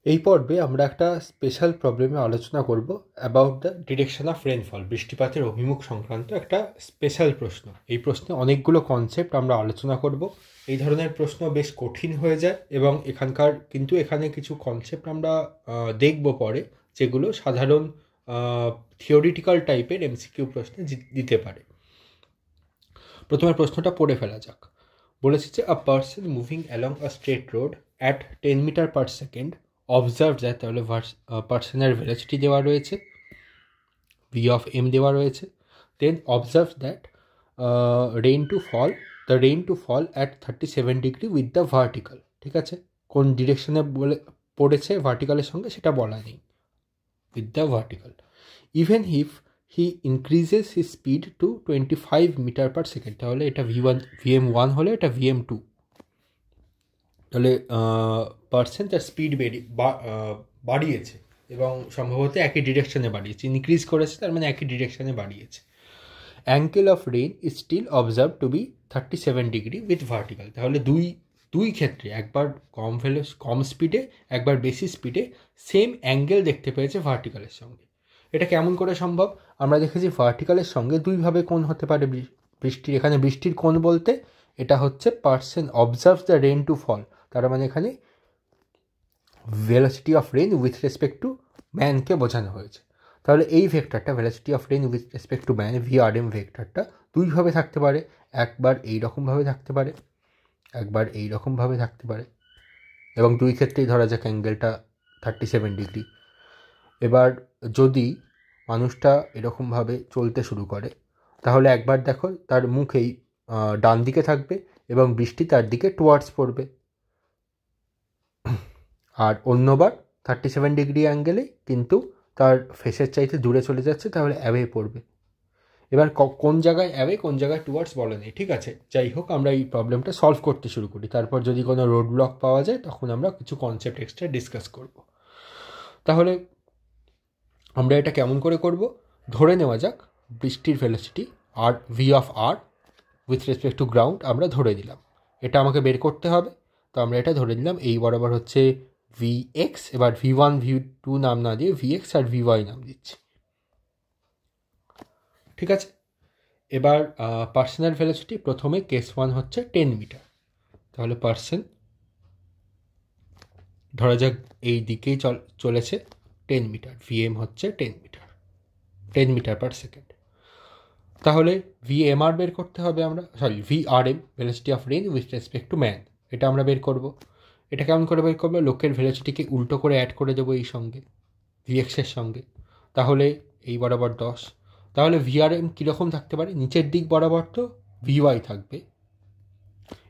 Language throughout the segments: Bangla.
এই পর্বে আমরা একটা স্পেশাল প্রবলেমে আলোচনা করব about the direction of rainfall, বৃষ্টিপাতের অভিমুখ সংক্রান্ত একটা স্পেশাল প্রশ্ন। এই প্রশ্নে অনেকগুলো কনসেপ্ট আমরা আলোচনা করব। এই ধরনের প্রশ্ন বেশ কঠিন হয়ে যায় এবং এখানে কিছু কনসেপ্ট আমরা দেখব পরে, যেগুলো সাধারণ থিওরিটিক্যাল টাইপের এমসিকিউ প্রশ্নে দিতে পারে। প্রথমে প্রশ্নটা পড়ে ফেলা যাক। বলেছে যে a person moving along a straight road at 10 metre per second observe যায়, তাহলে পার্সনের ভেলোসিটি দেওয়া রয়েছে, ভি অফ এম দেওয়া রয়েছে। Then observe that rain to fall at 37 degree with the vertical. ঠিক আছে, কোন ডিরেকশনে পড়েছে ভার্টিক্যালের সঙ্গে সেটা বলা নেই, with the vertical. Even if he increases his speed to 25 metre per second, তাহলে এটা VM1 হলে এটা VM2। তাহলে পার্সন তার স্পিড বাড়িয়েছে এবং সম্ভবত একই ডিরেকশনে বাড়িয়েছে, ইনক্রিজ করেছে, তার মানে একই ডিরেকশনে বাড়িয়েছে। Angle of rain is still observe to be 37 degree with vertical. তাহলে দুই ক্ষেত্রে, একবার কম স্পিডে, একবার বেশি স্পিডে, সেম অ্যাঙ্গেল দেখতে পেয়েছে ভার্টিক্যালের সঙ্গে। এটা কেমন করে সম্ভব? আমরা দেখেছি ভার্টিক্যালের সঙ্গে দুইভাবে কোণ হতে পারে বৃষ্টির। এখানে বৃষ্টির কোণ বলতে এটা হচ্ছে person observe the rain to fall, তার মানে এখানে velocity of rain with respect to ম্যানকে বোঝানো হয়েছে। তাহলে এই ভেক্টরটা velocity of rain with respect to man, VRM ভেক্টরটা দুইভাবে থাকতে পারে। একবার এইরকমভাবে থাকতে পারে, একবার এইরকমভাবে থাকতে পারে, এবং দুই ক্ষেত্রেই ধরা যাক অ্যাঙ্গেলটা 37 ডিগ্রি। এবার যদি মানুষটা এরকমভাবে চলতে শুরু করে, তাহলে একবার দেখো তার মুখ এই ডান দিকে থাকবে এবং বৃষ্টি তার দিকে টুয়ার্ডস পড়বে, আর অন্যবার 37 ডিগ্রি অ্যাঙ্গেলে কিন্তু তার ফেসের চাইতে দূরে চলে যাচ্ছে, তাহলে অ্যাওয়ে পড়বে। এবার কোন জায়গায় অ্যাওয়ে কোন জায়গায় টুয়ার্ডস বলে নেই, ঠিক আছে। যাই হোক, আমরা এই প্রবলেমটা সলভ করতে শুরু করি, তারপর যদি কোনো রোড ব্লক পাওয়া যায় তখন আমরা কিছু কনসেপ্ট এক্সট্রা ডিসকাস করব। তাহলে আমরা এটা কেমন করে করব? ধরে নেওয়া যাক বৃষ্টির ভেলোসিটি আর V of R with respect to ground আমরা ধরে দিলাম। এটা আমাকে বের করতে হবে, তো আমরা এটা ধরে নিলাম এই বরাবর হচ্ছে Vx। এবার V1 V2 নাম না দিয়ে Vx আর Vy নাম দিচ্ছি, ঠিক আছে। এবার পার্সনের ভেলোসিটি প্রথমে কেস 1 হচ্ছে 10 মিটার, তাহলে পার্সন ধরা যাক এই দিকেই চলেছে 10 মিটার, VM হচ্ছে 10 মিটার পার সেকেন্ড। তাহলে VMR বের করতে হবে আমরা, VRM velocity of rain with respect to man, এটা আমরা বের করব। এটা কেমন করে বের করবো? লোকের ভেলোসিটিকে উল্টো করে অ্যাড করে দেবো এই সঙ্গে, Vx এর সঙ্গে, তাহলে এই বরাবর 10। তাহলে VRM কীরকম থাকতে পারে? নিচের দিক বরাবর তো Vy থাকবে।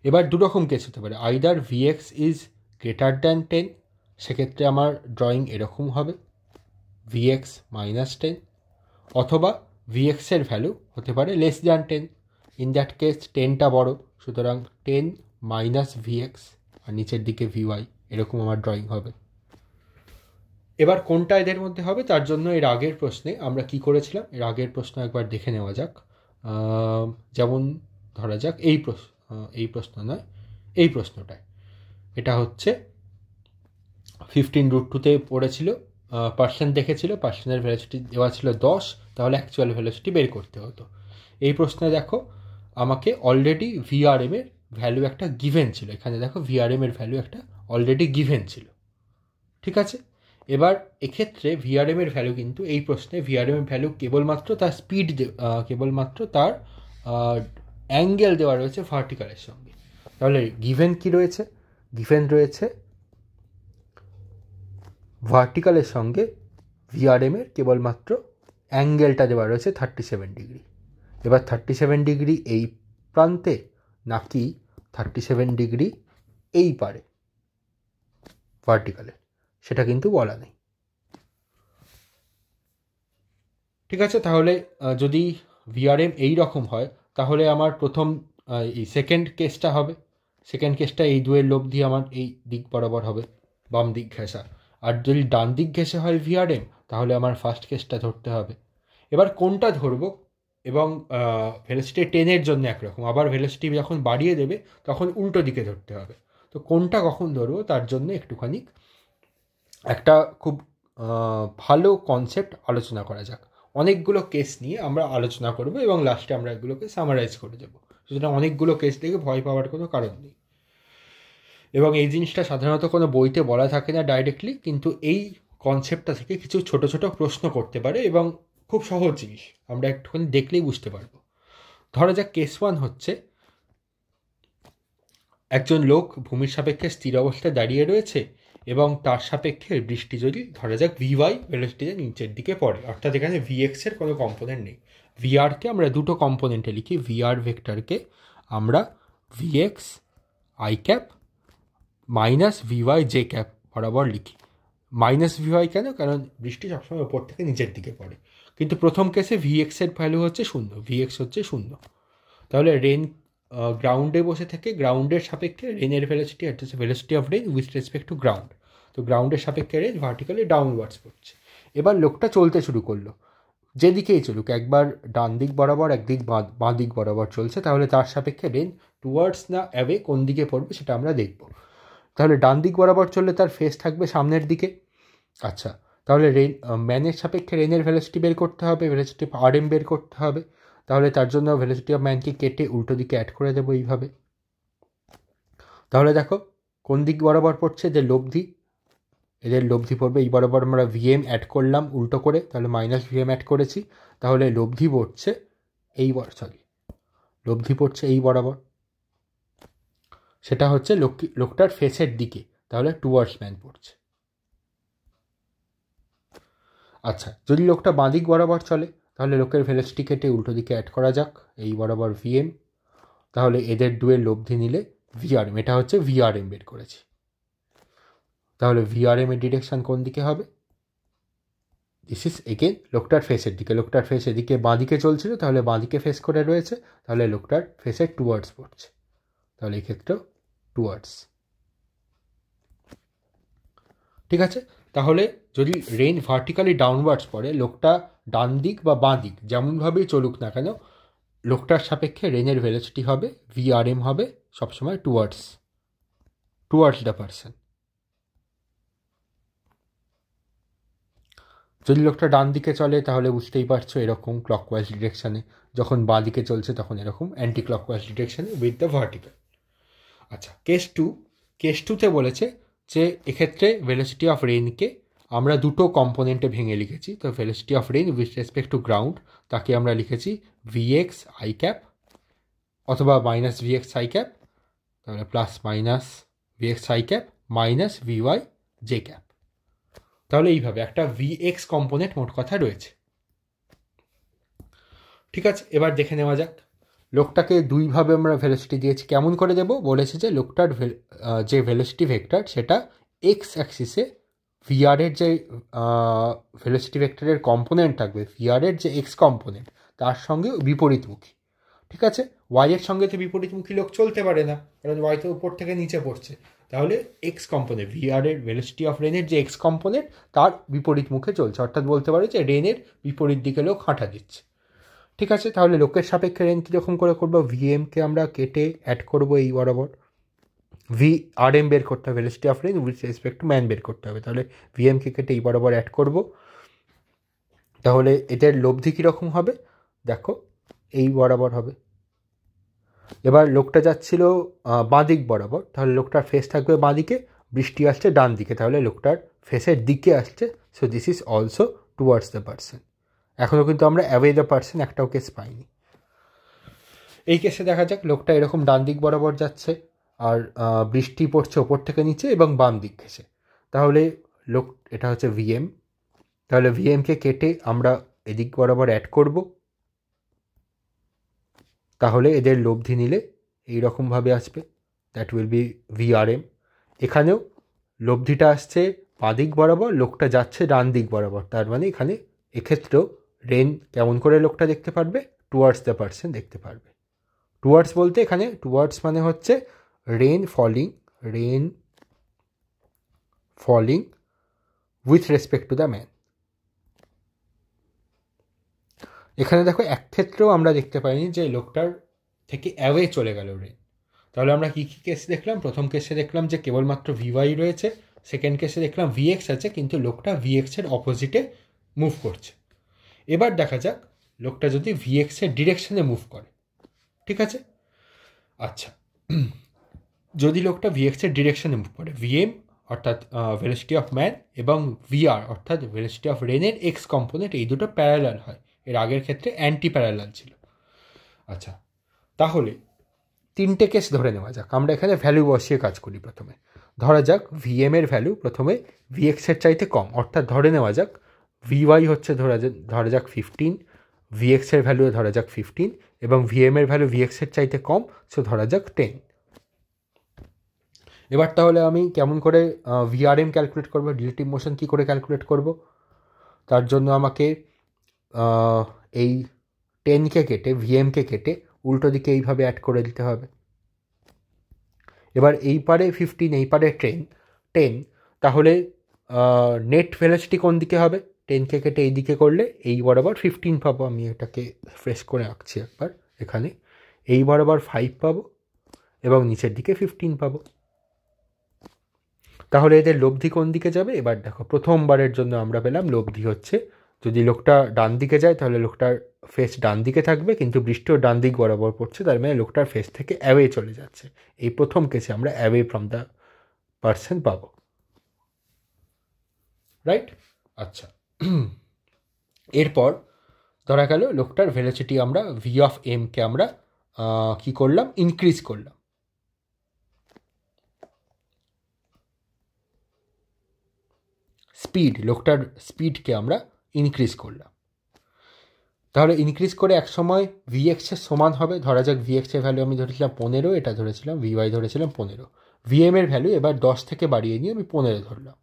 এবার দুরকম কেস হতে পারে, either Vx is greater than 10, সেক্ষেত্রে আমার ড্রয়িং এরকম হবে Vx মাইনাস 10, অথবা Vx এর ভ্যালু হতে পারে less than 10। In that case 10টা বড়, সুতরাং 10 মাইনাস Vx আর নিচের দিকে Vy, এরকম আমার ড্রয়িং হবে। এবার কোনটা এদের মধ্যে হবে তার জন্য এর আগের প্রশ্নে আমরা কি করেছিলাম, এর আগের প্রশ্ন একবার দেখে নেওয়া যাক। যেমন ধরা যাক এই প্রশ্নটায় এটা হচ্ছে 15√2-তে পড়েছিল, পার্সেন্ট দেখেছিল, পার্সেন্টের ভ্যালোসিটি দেওয়া ছিল 10, তাহলে অ্যাকচুয়াল ভ্যালোসিটি বের করতে হতো। এই প্রশ্নে দেখো আমাকে অলরেডি VRM এর ভ্যালু একটা গিভেন ছিল, এখানে দেখো VRM এর ভ্যালু একটা অলরেডি গিভেন ছিল, ঠিক আছে। এবার এক্ষেত্রে VRM এর ভ্যালু কিন্তু এই প্রশ্নে VRM এর ভ্যালু কেবলমাত্র তার স্পিড, কেবলমাত্র তার অ্যাঙ্গেল দেওয়া রয়েছে ভার্টিক্যালের সঙ্গে। তাহলে গিভেন কি রয়েছে? গিভেন রয়েছে ভার্টিক্যালের সঙ্গে VRM এর কেবলমাত্র অ্যাঙ্গেলটা দেওয়া রয়েছে 37 ডিগ্রি। এবার 37 ডিগ্রি এই প্রান্তে নাকি 37 ডিগ্রি এই পারে ভার্টিক্যালে, সেটা কিন্তু বলা নেই, ঠিক আছে। তাহলে যদি VRM এই রকম হয়, তাহলে আমার প্রথম এই সেকেন্ড কেসটা হবে, সেকেন্ড কেসটা এই দুয়ের লোভ দিয়ে আমার এই দিক বরাবর হবে, বাম দিক ঘেঁষা। আর যদি ডান দিক ঘেঁষে হয় VRM, তাহলে আমার ফার্স্ট কেসটা ধরতে হবে। এবার কোনটা ধরবো? এবং ভেলোসিটি 10-এর জন্য একরকম, আবার ভেলোসিটি যখন বাড়িয়ে দেবে তখন উল্টো দিকে ধরতে হবে। তো কোনটা কখন ধরবো তার জন্য একটুখানি একটা খুব ভালো কনসেপ্ট আলোচনা করা যাক। অনেকগুলো কেস নিয়ে আমরা আলোচনা করব এবং লাস্টে আমরা এগুলোকে সামারাইজ করে দেবো। সুতরাং অনেকগুলো কেস দেখে ভয় পাওয়ার কোনো কারণ নেই। এবং এই জিনিসটা সাধারণত কোনো বইতে বলা থাকে না ডাইরেক্টলি, কিন্তু এই কনসেপ্টটা থেকে কিছু ছোট ছোট প্রশ্ন করতে পারে এবং খুব সহজ জিনিস, আমরা একটুখানি দেখলেই বুঝতে পারবো। ধরা যাক কেস 1 হচ্ছে একজন লোক ভূমির সাপেক্ষে স্থির অবস্থায় দাঁড়িয়ে রয়েছে এবং তার সাপেক্ষে বৃষ্টি যদি ধরা যাক ভিওয়াই ভেলোসিটিতে নিচের দিকে পড়ে, অর্থাৎ এখানে ভিএক্সের কোনো কম্পোনেন্ট নেই। ভিআরকে আমরা দুটো কম্পোনেন্টে লিখি, ভিআর ভেক্টরকে আমরা VX i cap minus V Y j cap বরাবর লিখি। মাইনাস ভিওয়াই কেন? কারণ বৃষ্টি সবসময় ওপর থেকে নিচের দিকে পড়ে। কিন্তু প্রথম কেসে ভিএক্সের ভ্যালু হচ্ছে 0, ভিএক্স হচ্ছে 0। তাহলে রেন গ্রাউন্ডে বসে থেকে গ্রাউন্ডের সাপেক্ষে রেনের ভেলোসিটি হচ্ছে velocity of rain with respect to ground. তো গ্রাউন্ডের সাপেক্ষে রেন ভার্টিক্যালি ডাউনওয়ার্ডস পড়ছে। এবার লোকটা চলতে শুরু করলো, যেদিকেই চলুক, একবার ডান দিক বরাবর একদিক বাঁ দিক বরাবর চলছে, তাহলে তার সাপেক্ষে রেন টুয়ার্ডস না অ্যাওয়ে কোন দিকে পড়বে সেটা আমরা দেখব। তাহলে ডান দিক বরাবর চললে তার ফেস থাকবে সামনের দিকে। আচ্ছা, তাহলে ম্যানের সাপেক্ষে রেনের ভেলোসিটি বের করতে হবে, ভেলোসিটি অফ আরএম বের করতে হবে। তাহলে তার জন্য ভেলোসিটি অফ ম্যানকে কেটে উল্টো দিকে অ্যাড করে দেবো এইভাবে। তাহলে দেখো কোন দিক বরাবর পড়ছে, এদের লব্ধি পড়বে এই বরাবর। আমরা ভিএম অ্যাড করলাম উল্টো করে, তাহলে মাইনাস ভিএম অ্যাড করেছি। তাহলে লব্ধি পড়ছে লব্ধি পড়ছে এই বরাবর, সেটা হচ্ছে লোকটার ফেসের দিকে, তাহলে টুয়ার্ডস ম্যান পড়ছে। আচ্ছা, যদি লোকটা বাঁদিক বরাবর চলে তাহলে লোকের ভেলোসিটি কেটে উল্টো দিকে অ্যাড করা যাক, এই বরাবর ভিএম। তাহলে এদের দুয়ের লব্ধি নিলে ভিআরএম, এটা হচ্ছে ভিআরএম বের করেছি। তাহলে ভিআরএম এর ডিরেকশন কোন দিকে হবে? দিস ইজ এগেন লোকটার ফেসের দিকে। লোকটার ফেস এদিকে বাঁ দিকে চলছিল, তাহলে বাঁ দিকে ফেস করে রয়েছে, তাহলে লোকটার ফেসের টুয়ার্ডস পড়ছে, তাহলে এই ক্ষেত্রেও টুয়ার্ডস। ঠিক আছে, তাহলে যদি রেন ভার্টিক্যালি ডাউনওয়ার্ডস পড়ে, লোকটা ডান দিক বা বাঁ দিক যেমনভাবেই চলুক না কেন, লোকটার সাপেক্ষে রেনের ভেলোসিটি হবে ভিআরএম হবে সবসময় টুয়ার্ডস দ্য পারসন। যদি লোকটা ডান দিকে চলে তাহলে বুঝতেই পারছো এরকম ক্লকওয়াইজ ডিরেকশানে, যখন বাঁ দিকে চলছে তখন এরকম অ্যান্টি ক্লকওয়াইজ ডিরেকশানে উইথ দ্য ভার্টিক্যাল। আচ্ছা, কেস টুতে বলেছে যে এক্ষেত্রে ভেলোসিটি অফ রেনকে আমরা দুটো কম্পোনেন্টে ভেঙে লিখেছি। তো velocity of rain with respect to ground তাকে আমরা লিখেছি ভিএক্স আই ক্যাপ অথবা মাইনাস ভিএক্স আই ক্যাপ, তাহলে plus minus V X i cap minus V Y j cap. তাহলে এইভাবে একটা ভিএক্স কম্পোনেন্ট মোট কথা রয়েছে। ঠিক আছে, এবার দেখে নেওয়া যাক। লোকটাকে দুইভাবে আমরা ভেলোসিটি দিয়েছি, কেমন করে দেব? বলেছে যে লোকটার যে ভেলোসিটি ভেক্টর সেটা এক্স অ্যাক্সিসে ভিআরের যে ভেলোসিটি ভেক্টরের কম্পোনেন্ট থাকবে, ভিআরের যে এক্স কম্পোনেন্ট তার সঙ্গে বিপরীতমুখী। ঠিক আছে, ওয়াইয়ের সঙ্গে তো বিপরীতমুখী লোক চলতে পারে না, কারণ ওয়াই তো উপর থেকে নিচে পড়ছে। তাহলে এক্স কম্পোনেন্ট ভিআরের ভেলোসিটি অফ রেনের যে এক্স কম্পোনেন্ট তার বিপরীত মুখে চলছে, অর্থাৎ বলতে পারে যে রেনের বিপরীত দিকে লোক হাঁটা দিচ্ছে। ঠিক আছে, তাহলে লোকের সাপেক্ষে রেন কীরকম করে করবো? ভিএমকে আমরা কেটে অ্যাড করবো এই বরাবর, ভিআরএম বের করতে হবে, velocity of rain with respect to man বের করতে হবে। তাহলে ভিএমকে কেটে এই বরাবর অ্যাড করবো। তাহলে এদের লব্ধি কীরকম হবে দেখো, এই বরাবর হবে। এবার লোকটা যাচ্ছিল বাঁদিক বরাবর, তাহলে লোকটার ফেস থাকবে বাঁদিকে, বৃষ্টি আসছে ডান দিকে, তাহলে লোকটার ফেসের দিকে আসছে। So this is also towards the person. এখনও কিন্তু আমরা অ্যাওয়ে দ্য পারসন একটাও কেস পাইনি। এই কেসে দেখা যাক লোকটা এরকম ডান দিক বরাবর যাচ্ছে আর বৃষ্টি পড়ছে ওপর থেকে নিচে এবং বাম দিক ঘেসে, তাহলে এটা হচ্ছে ভিএম। তাহলে ভিএমকে কেটে আমরা এদিক বরাবর অ্যাড করব, তাহলে এদের লব্ধি নিলে এইরকমভাবে আসবে, দ্যাট উইল বি ভিআরএম। এখানেও লব্ধিটা আসছে বাঁদিক বরাবর, লোকটা যাচ্ছে ডান দিক বরাবর, তার মানে এখানে এক্ষেত্রেও রেন কেমন করে লোকটা দেখতে পারবে? টুয়ার্ডস দ্য পারসন দেখতে পারবে। টুয়ার্ডস বলতে এখানে টুয়ার্ডস মানে হচ্ছে rain falling with respect to the man. এখানে দেখো এক ক্ষেত্রেও আমরা দেখতে পাইনি যে লোকটার থেকে অ্যাওয়ে চলে গেল রেন। তাহলে আমরা কী কী কেস দেখলাম? প্রথম কেসে দেখলাম যে কেবলমাত্র ভিওয়াই রয়েছে, সেকেন্ড কেসে দেখলাম ভিএক্স আছে, কিন্তু লোকটা ভিএক্সের অপোজিটে মুভ করছে। এবার দেখা যাক লোকটা যদি ভিএক্সের ডিরেকশনে মুভ করে, ঠিক আছে? আচ্ছা, যদি লোকটা ভিএক্সের ডিরেকশনে মুভ করে, ভিএম অর্থাৎ ভেলোসিটি অফ ম্যান এবং ভিআর অর্থাৎ ভেলোসিটি অফ রেনের এক্স কম্পোনেন্ট, এই দুটো প্যারালাল হয়। এর আগের ক্ষেত্রে অ্যান্টি প্যারালাল ছিল। আচ্ছা, তাহলে তিনটে কেস ধরে নেওয়া যাক। আমরা এখানে ভ্যালু বসিয়ে কাজ করি। প্রথমে ধরা যাক ভিএম এর ভ্যালু প্রথমে ভিএক্সের চাইতে কম, অর্থাৎ ধরে নেওয়া যাক ভিওয়াই হচ্ছে ধরা যাক 15, ভিএক্সের ভ্যালু ধরা যাক 15 এবং ভিএম এর ভ্যালু ভিএক্সের চাইতে কম, সো ধরা যাক 10। এবার তাহলে আমি কেমন করে ভিআরএম ক্যালকুলেট করবো, রিলেটিভ মোশন কী করে ক্যালকুলেট করব? তার জন্য আমাকে এই 10কে কেটে ভিএমকে কেটে উল্টো দিকে এইভাবে অ্যাড করে দিতে হবে। এবার এই পারে 15, এই পারে 10, তাহলে নেট ভেলোসিটি কোন দিকে হবে? 10কে কেটে এই দিকে করলে এই বরাবর 15 পাবো। আমি এটাকে ফ্রেশ করে আঁকছি একবার। এখানে এই বরাবর 5 পাবো এবং নিচের দিকে 15 পাবো। তাহলে এদের লব্ধি কোন দিকে যাবে? এবার দেখো, প্রথমবারের জন্য আমরা পেলাম লব্ধি হচ্ছে, যদি লোকটা ডান দিকে যায় তাহলে লোকটার ফেস ডান দিকে থাকবে, কিন্তু বৃষ্টিও ডান দিক বরাবর পড়ছে, তার মানে লোকটার ফেস থেকে অ্যাওয়ে চলে যাচ্ছে। এই প্রথম কেসে আমরা অ্যাওয়ে ফ্রম দ্য পারসন পাবো, রাইট? আচ্ছা, এরপর ধরা গেল লোকটার ভেলোসিটি আমরা ভি অফ এমকে আমরা কি করলাম? ইনক্রিজ করলাম। লোকটার স্পিডকে আমরা ইনক্রিজ করলাম। তাহলে ইনক্রিজ করে এক সময় ভিএক্সের সমান হবে। ধরা যাক ভিএক্সের ভ্যালু আমি ধরেছিলাম 15, এটা ধরেছিলাম ভিওয়াই ধরেছিলাম 15, ভিএম এর ভ্যালু এবার 10 থেকে বাড়িয়ে নিয়ে আমি 15 ধরলাম।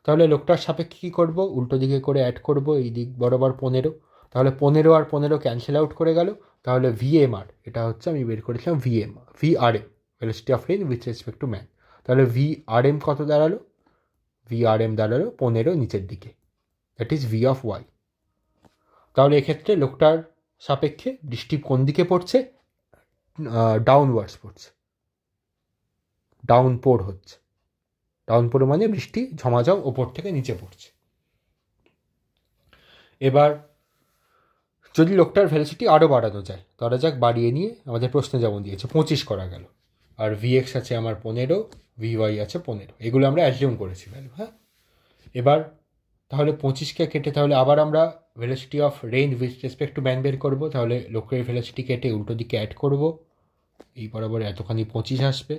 তাহলে লোকটার সাপেক্ষে কী করবো? উল্টো দিকে করে অ্যাড করব, এই দিক বরাবর 15। তাহলে 15 আর 15 ক্যান্সেল আউট করে গেল। তাহলে ভিএমআর, এটা হচ্ছে আমি বের করেছিলাম V R M, velocity of rain with respect to man. তাহলে ভিআরএম কত দাঁড়ালো? ভিআরএম দাঁড়ালো 15 নিচের দিকে, that is V of Y. তাহলে এক্ষেত্রে লোকটার সাপেক্ষে বৃষ্টি কোন দিকে পড়ছে? ডাউনওয়ার্ডস পড়ছে, ডাউনপোর হচ্ছে। ডাউনপোর মানে বৃষ্টি ঝমাঝম ওপর থেকে নিচে পড়ছে। এবার যদি লোকটার ভেলোসিটি আরও বাড়ানো যায়, ধরা যাক বাড়িয়ে নিয়ে আমাদের প্রশ্নে যেমন দিয়েছে 25 করা গেল, আর ভিএক্স আছে আমার 15, ভিওয়াই আছে 15, এগুলো আমরা অ্যাজিউম করেছি ভ্যালু। হ্যাঁ, এবার তাহলে 25কে কেটে তাহলে আবার আমরা velocity of rain with respect to man বের করবো। তাহলে লোকের ভেলোসিটি কেটে উল্টো দিকে অ্যাড করব, এই বরাবর এতখানি 25 আসবে।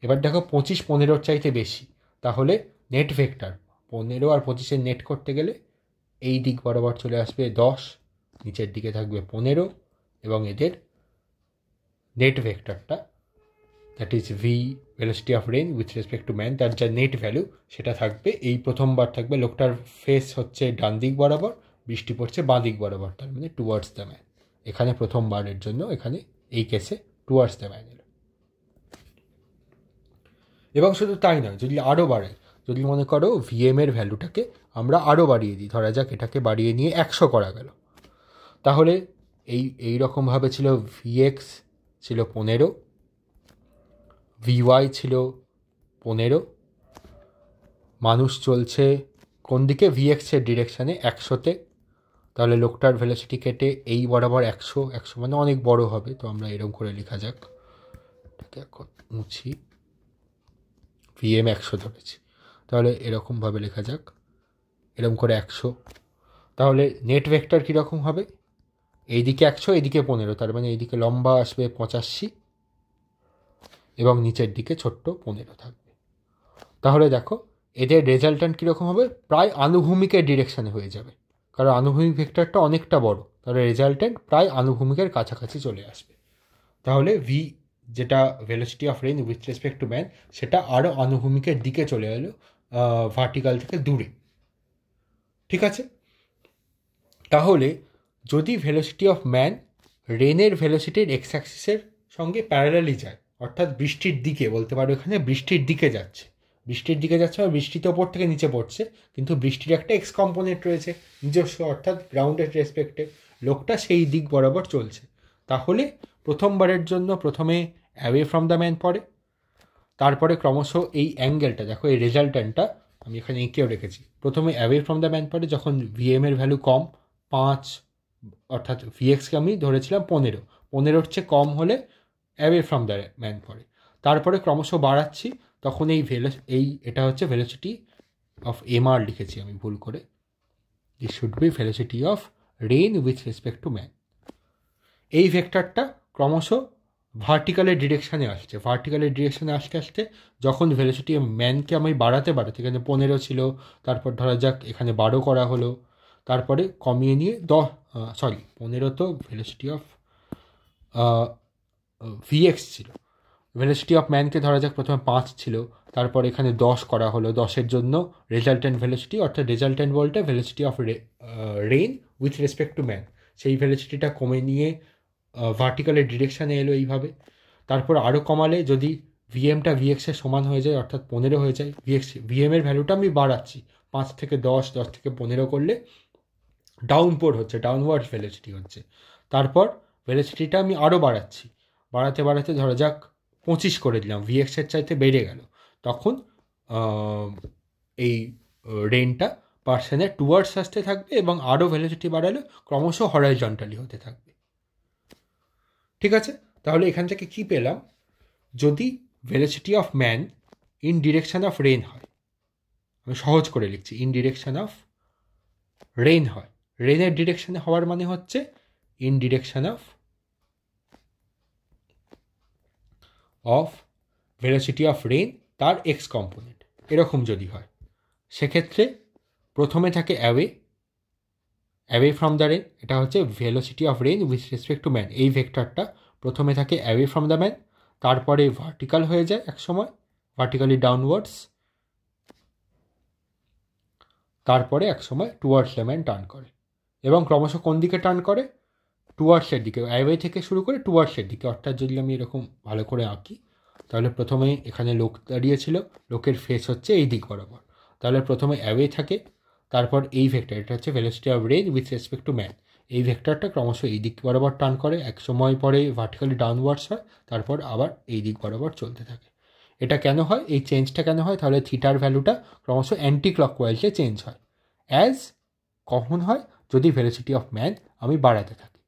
এবার দেখো 25 15-র চাইতে বেশি, তাহলে নেট ভেক্টর 15 আর 25-এর নেট করতে গেলে এই দিক বরাবর চলে আসবে 10, নিচের দিকে থাকবে 15, এবং এদের নেট ভেক্টরটা that is V velocity of rain with respect to man, তার যা নেট ভ্যালু সেটা থাকবে, এই প্রথমবার থাকবে লোকটার ফেস হচ্ছে ডান দিক বরাবর, বৃষ্টি পড়ছে বাঁ দিক বরাবর, তার মানে টুয়ার্ডস দ্য ম্যান। এখানে প্রথমবারের জন্য এখানে এই কেসে টুয়ার্ডস দ্য ম্যান এলো। এবং শুধু তাই নয়, যদি আরও বাড়ে, যদি মনে করো ভিএম এর ভ্যালুটাকে আমরা আরও বাড়িয়ে দিই, ধরা যাক এটাকে বাড়িয়ে নিয়ে 100 করা গেল, তাহলে এই রকমভাবে ছিল ভিএক্স ছিল 15, ভিওয়াই ছিল 15, মানুষ চলছে কোন দিকে? ভিএক্সের ডিরেকশানে 100-তে। তাহলে লোকটার ভেলোসিটি কেটে এই বরাবর 100 মানে অনেক বড় হবে, তো আমরা এরকম করে লেখা যাক, এটাকে এখন মুছি, ভিএম 100 ধরেছি, তাহলে এরকমভাবে লেখা যাক, এরকম করে 100। তাহলে নেট ভেক্টর কীরকম হবে? এইদিকে 100, এইদিকে 15, তার মানে এইদিকে লম্বা আসবে 85 এবং নিচের দিকে ছোট্ট 15 থাকবে। তাহলে দেখো এদের রেজাল্ট্যান্ট কীরকম হবে? প্রায় আনুভূমিকের ডিরেকশানে হয়ে যাবে, কারণ আনুভূমিক ভেক্টরটা অনেকটা বড়, তাহলে রেজাল্ট্যান্ট প্রায় আনুভূমিকের কাছাকাছি চলে আসবে। তাহলে ভি যেটা velocity of rain with respect to man, সেটা আরও আনুভূমিকের দিকে চলে এলো, ভার্টিক্যাল থেকে দূরে। ঠিক আছে, তাহলে যদি ভেলোসিটি অফ ম্যান রেনের ভেলোসিটির এক্স অ্যাক্সিসের সঙ্গে প্যারালালি যায়, অর্থাৎ বৃষ্টির দিকে বলতে পারো, এখানে বৃষ্টির দিকে যাচ্ছে বা বৃষ্টিতে ওপর থেকে নিচে পড়ছে, কিন্তু বৃষ্টির একটা এক্স কম্পোনেন্ট রয়েছে নিজস্ব, অর্থাৎ গ্রাউন্ডের রেসপেক্টে, লোকটা সেই দিক বরাবর চলছে, তাহলে প্রথমবারের জন্য প্রথমে অ্যাওয়ে ফ্রম দ্য ম্যান পড়ে, তারপরে ক্রমশ এই অ্যাঙ্গেলটা দেখো, এই রেজাল্ট্যান্টটা আমি এখানে এঁকেও রেখেছি। প্রথমে অ্যাওয়ে ফ্রম দ্য ম্যান পড়ে, যখন ভিএম এর ভ্যালু কম 5, অর্থাৎ ভিএক্সকে আমি ধরেছিলাম 15-15 চেয়ে কম হলে অ্যাওয়ে ফ্রম দ্য ম্যান পড়ে। তারপরে ক্রমশ বাড়াচ্ছি, তখন এটা হচ্ছে ভেলোসিটি অফ এমআর লিখেছি আমি ভুল করে, this should be velocity of rain with respect to man. এই ভেক্টরটা ক্রমশ ভার্টিক্যালের ডিরেকশানে আসছে। ভার্টিক্যালের ডিরেকশানে আসতে আসতে যখন ভেলোসিটি অফ ম্যানকে আমি বাড়াতে এখানে 15 ছিল, তারপর ধরা যাক এখানে 12 করা হলো, তারপরে কমিয়ে নিয়ে 15 তো ভেলোসিটি অফ ভিএক্স ছিল, ভেলোসিটি অফ ম্যানকে ধরা যাক প্রথমে 5 ছিল, তারপর এখানে 10 করা হলো, 10-এর জন্য রেজাল্ট্যান্ট ভেলোসিটি, অর্থাৎ রেজাল্ট্যান্ট বলতে velocity of rain with respect to man, সেই ভেলোসিটিটা কমে নিয়ে ভার্টিক্যালের ডিরেকশানে এলো এইভাবে। তারপর আরও কমালে যদি ভিএমটা ভিএক্সের সমান হয়ে যায়, অর্থাৎ 15 হয়ে যায়, ভিএমের ভ্যালুটা আমি বাড়াচ্ছি 5 থেকে 10, 10 থেকে 15 করলে ডাউনপোর্ট হচ্ছে, ডাউনওয়ার্ড ভেলোসিটি হচ্ছে। তারপর ভেলোসিটিটা আমি আরও বাড়াচ্ছি, বাড়াতে ধরা যাক 25 করে দিলাম, ভিএক্সের চাইতে বেড়ে গেল, তখন এই রেনটা পার্সনের টুয়ার্ডস আসতে থাকবে এবং আরও ভেলোসিটি বাড়ালে ক্রমশ হরাইজন্টালি হতে থাকবে। ঠিক আছে, তাহলে এখান থেকে কি পেলাম, যদি velocity of man in direction of rain হয়, আমি সহজ করে লিখছি, ইন ডিরেকশন অফ রেন হয়, রেনের ডিরেকশনে হওয়ার মানে হচ্ছে in direction of velocity of rain তার এক্স কম্পোনেন্ট, এরকম যদি হয়, সেক্ষেত্রে প্রথমে থাকে অ্যাওয়ে ফ্রম দ্য রেন, এটা হচ্ছে velocity of rain with respect to man, এই ভেক্টরটা প্রথমে থাকে অ্যাওয়ে ফ্রম দ্য ম্যান, তারপরে ভার্টিক্যাল হয়ে যায় এক সময়, ভার্টিক্যালি ডাউনওয়ার্ডস, তারপরে এক সময় টুয়ার্ডস দ্য ম্যান টার্ন করে, এবং ক্রমশ কোন দিকে টার্ন করে, টুয়ার্ডসের দিকে, অ্যাওয়ে থেকে শুরু করে টুয়ার্ডসের দিকে। অর্থাৎ যদি আমি এরকম ভালো করে আঁকি, তাহলে প্রথমে এখানে লোক দাঁড়িয়েছিল, লোকের ফেস হচ্ছে এই দিক বরাবর, তাহলে প্রথমে অ্যাওয়ে থাকে, তারপর এই ভেক্টর, এটা হচ্ছে velocity of rain with respect to man, এই ভেক্টরটা ক্রমশ এই দিক বরাবর টার্ন করে, এক সময় পরে ভার্টিক্যালি ডাউনওয়ার্ডস হয়, তারপর আবার এই দিক বরাবর চলতে থাকে। এটা কেন হয়, এই চেঞ্জটা কেন হয়, তাহলে থিটার ভ্যালুটা ক্রমশ অ্যান্টি ক্লকওয়াইজে চেঞ্জ হয়, অ্যাজ কখন হয়, যদি ভেলোসিটি অফ ম্যান আমি বাড়াতে থাকি।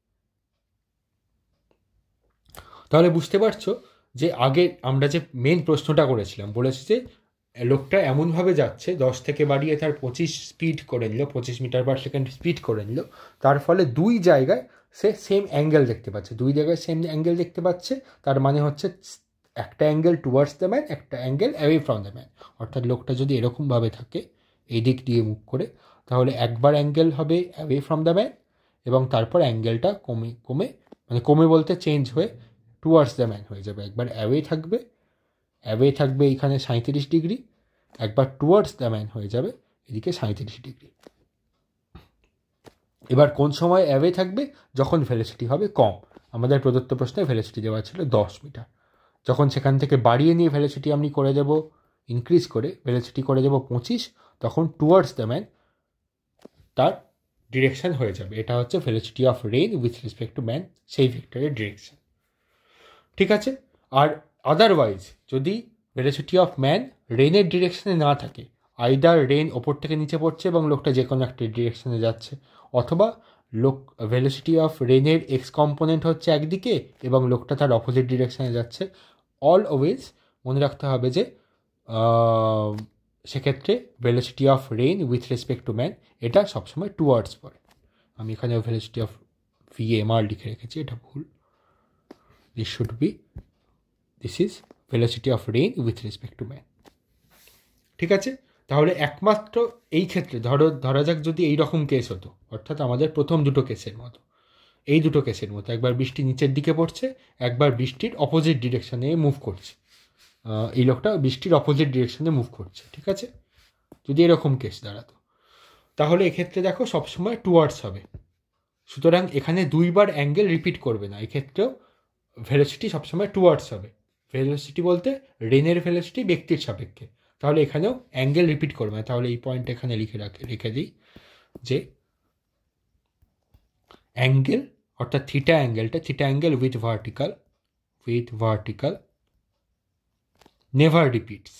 তাহলে বুঝতে পারছো যে আগে আমরা যে মেন প্রশ্নটা করেছিলাম, বলেছি যে লোকটা এমনভাবে যাচ্ছে 10 থেকে বাড়িয়ে তার 25 স্পিড করে নিল, 25 মিটার পার সেকেন্ড স্পিড করে নিল, তার ফলে দুই জায়গায় সে সেম অ্যাঙ্গেল দেখতে পাচ্ছে, দুই জায়গায় সেম অ্যাঙ্গেল দেখতে পাচ্ছে, তার মানে হচ্ছে একটা অ্যাঙ্গেল টুয়ার্ডস দ্য ম্যান, একটা angle away from the man. অর্থাৎ লোকটা যদি এরকমভাবে থাকে এই দিক দিয়ে মুভ করে, তাহলে একবার অ্যাঙ্গেল হবে অ্যাওয়ে ফ্রম দ্য ম্যান, এবং তারপর অ্যাঙ্গেলটা কমে বলতে চেঞ্জ হয়ে টুয়ার্ডস দ্য ম্যান হয়ে যাবে। একবার অ্যাওয়ে থাকবে এখানে 37 ডিগ্রি, একবার টুয়ার্ডস দ্য ম্যান হয়ে যাবে এদিকে 37 ডিগ্রি। এবার কোন সময় অ্যাওয়ে থাকবে, যখন ভেলোসিটি হবে কম, আমাদের প্রদত্ত প্রশ্নে ভেলোসিটি দেওয়া ছিল 10 মিটার, যখন সেখান থেকে বাড়িয়ে নিয়ে ভেলোসিটি আমি করে দেব, ইনক্রিজ করে ভেলোসিটি করে দেব 25, তখন টুয়ার্ডস দ্য ম্যান তার ডিরেকশন হয়ে যাবে। এটা হচ্ছে velocity of rain with respect to man, সেই ভেক্টরের ডিরেকশন। ঠিক আছে, আর আদারওয়াইজ যদি ভেলোসিটি অফ ম্যান রেনের ডিরেকশনে না থাকে, আইদার রেন ওপর থেকে নিচে পড়ছে এবং লোকটা যে কোনো একটা ডিরেকশনে যাচ্ছে, অথবা ভেলোসিটি অফ রেনের এক্স কম্পোনেন্ট হচ্ছে একদিকে এবং লোকটা তার অপোজিট ডিরেকশনে যাচ্ছে, অলওয়েজ মনে রাখতে হবে যে সেক্ষেত্রে velocity of rain with respect to man এটা সবসময় টুয়ার্ডস পড়ে। আমি এখানে ভেলোসিটি অফ ভিএমআর লিখে রেখেছি, এটা ভুল, this is velocity of rain with respect to man। ঠিক আছে, তাহলে একমাত্র এই ক্ষেত্রে ধরা যাক যদি এই রকম কেস হতো, অর্থাৎ আমাদের প্রথম দুটো কেসের মতো, এই দুটো কেসের মতো, একবার বৃষ্টি নিচের দিকে পড়ছে, একবার বৃষ্টির অপোজিট ডিরেকশনে মুভ করছে, এই লোকটা বৃষ্টির অপোজিট ডিরেকশনে মুভ করছে, ঠিক আছে, যদি এরকম কেস দাঁড়াতো, তাহলে এক্ষেত্রে দেখো সবসময় টুয়ার্ডস হবে, সুতরাং এখানে দুইবার অ্যাঙ্গেল রিপিট করবে না, এক্ষেত্রেও ভেলোসিটি সবসময় টুয়ার্ডস হবে। ভেলোসিটি বলতে রেনের ভেলোসিটি ব্যক্তির সাপেক্ষে, তাহলে এখানেও অ্যাঙ্গেল রিপিট করবে না। তাহলে এই পয়েন্ট এখানে লিখে দিই যে অ্যাঙ্গেল, অর্থাৎ theta angle with vertical never repeats.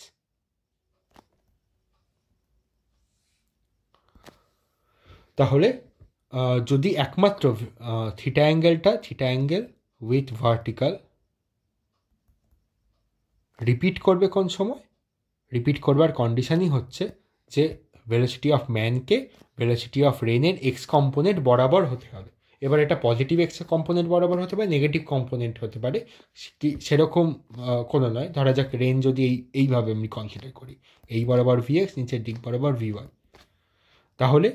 তাহলে যদি একমাত্র theta angle with vertical repeat করবে কোন সময়? রিপিট করবার কন্ডিশনই হচ্ছে যে ভেলোসিটি অফ ম্যানকে ভেলোসিটি অফ রেনের এক্স কম্পোনেন্ট বরাবর হতে হবে। এবার এটা পজিটিভ এক্স কম্পোনেন্ট বরাবর হতে পারে, নেগেটিভ কম্পোনেন্ট হতে পারে, সেরকম কোনো নয়। ধরা যাক রেন যদি এইভাবে আমি কনসিডার করি, এই বরাবর ভি এক্স, নিচের দিক বরাবর ভি ওয়াই, তাহলে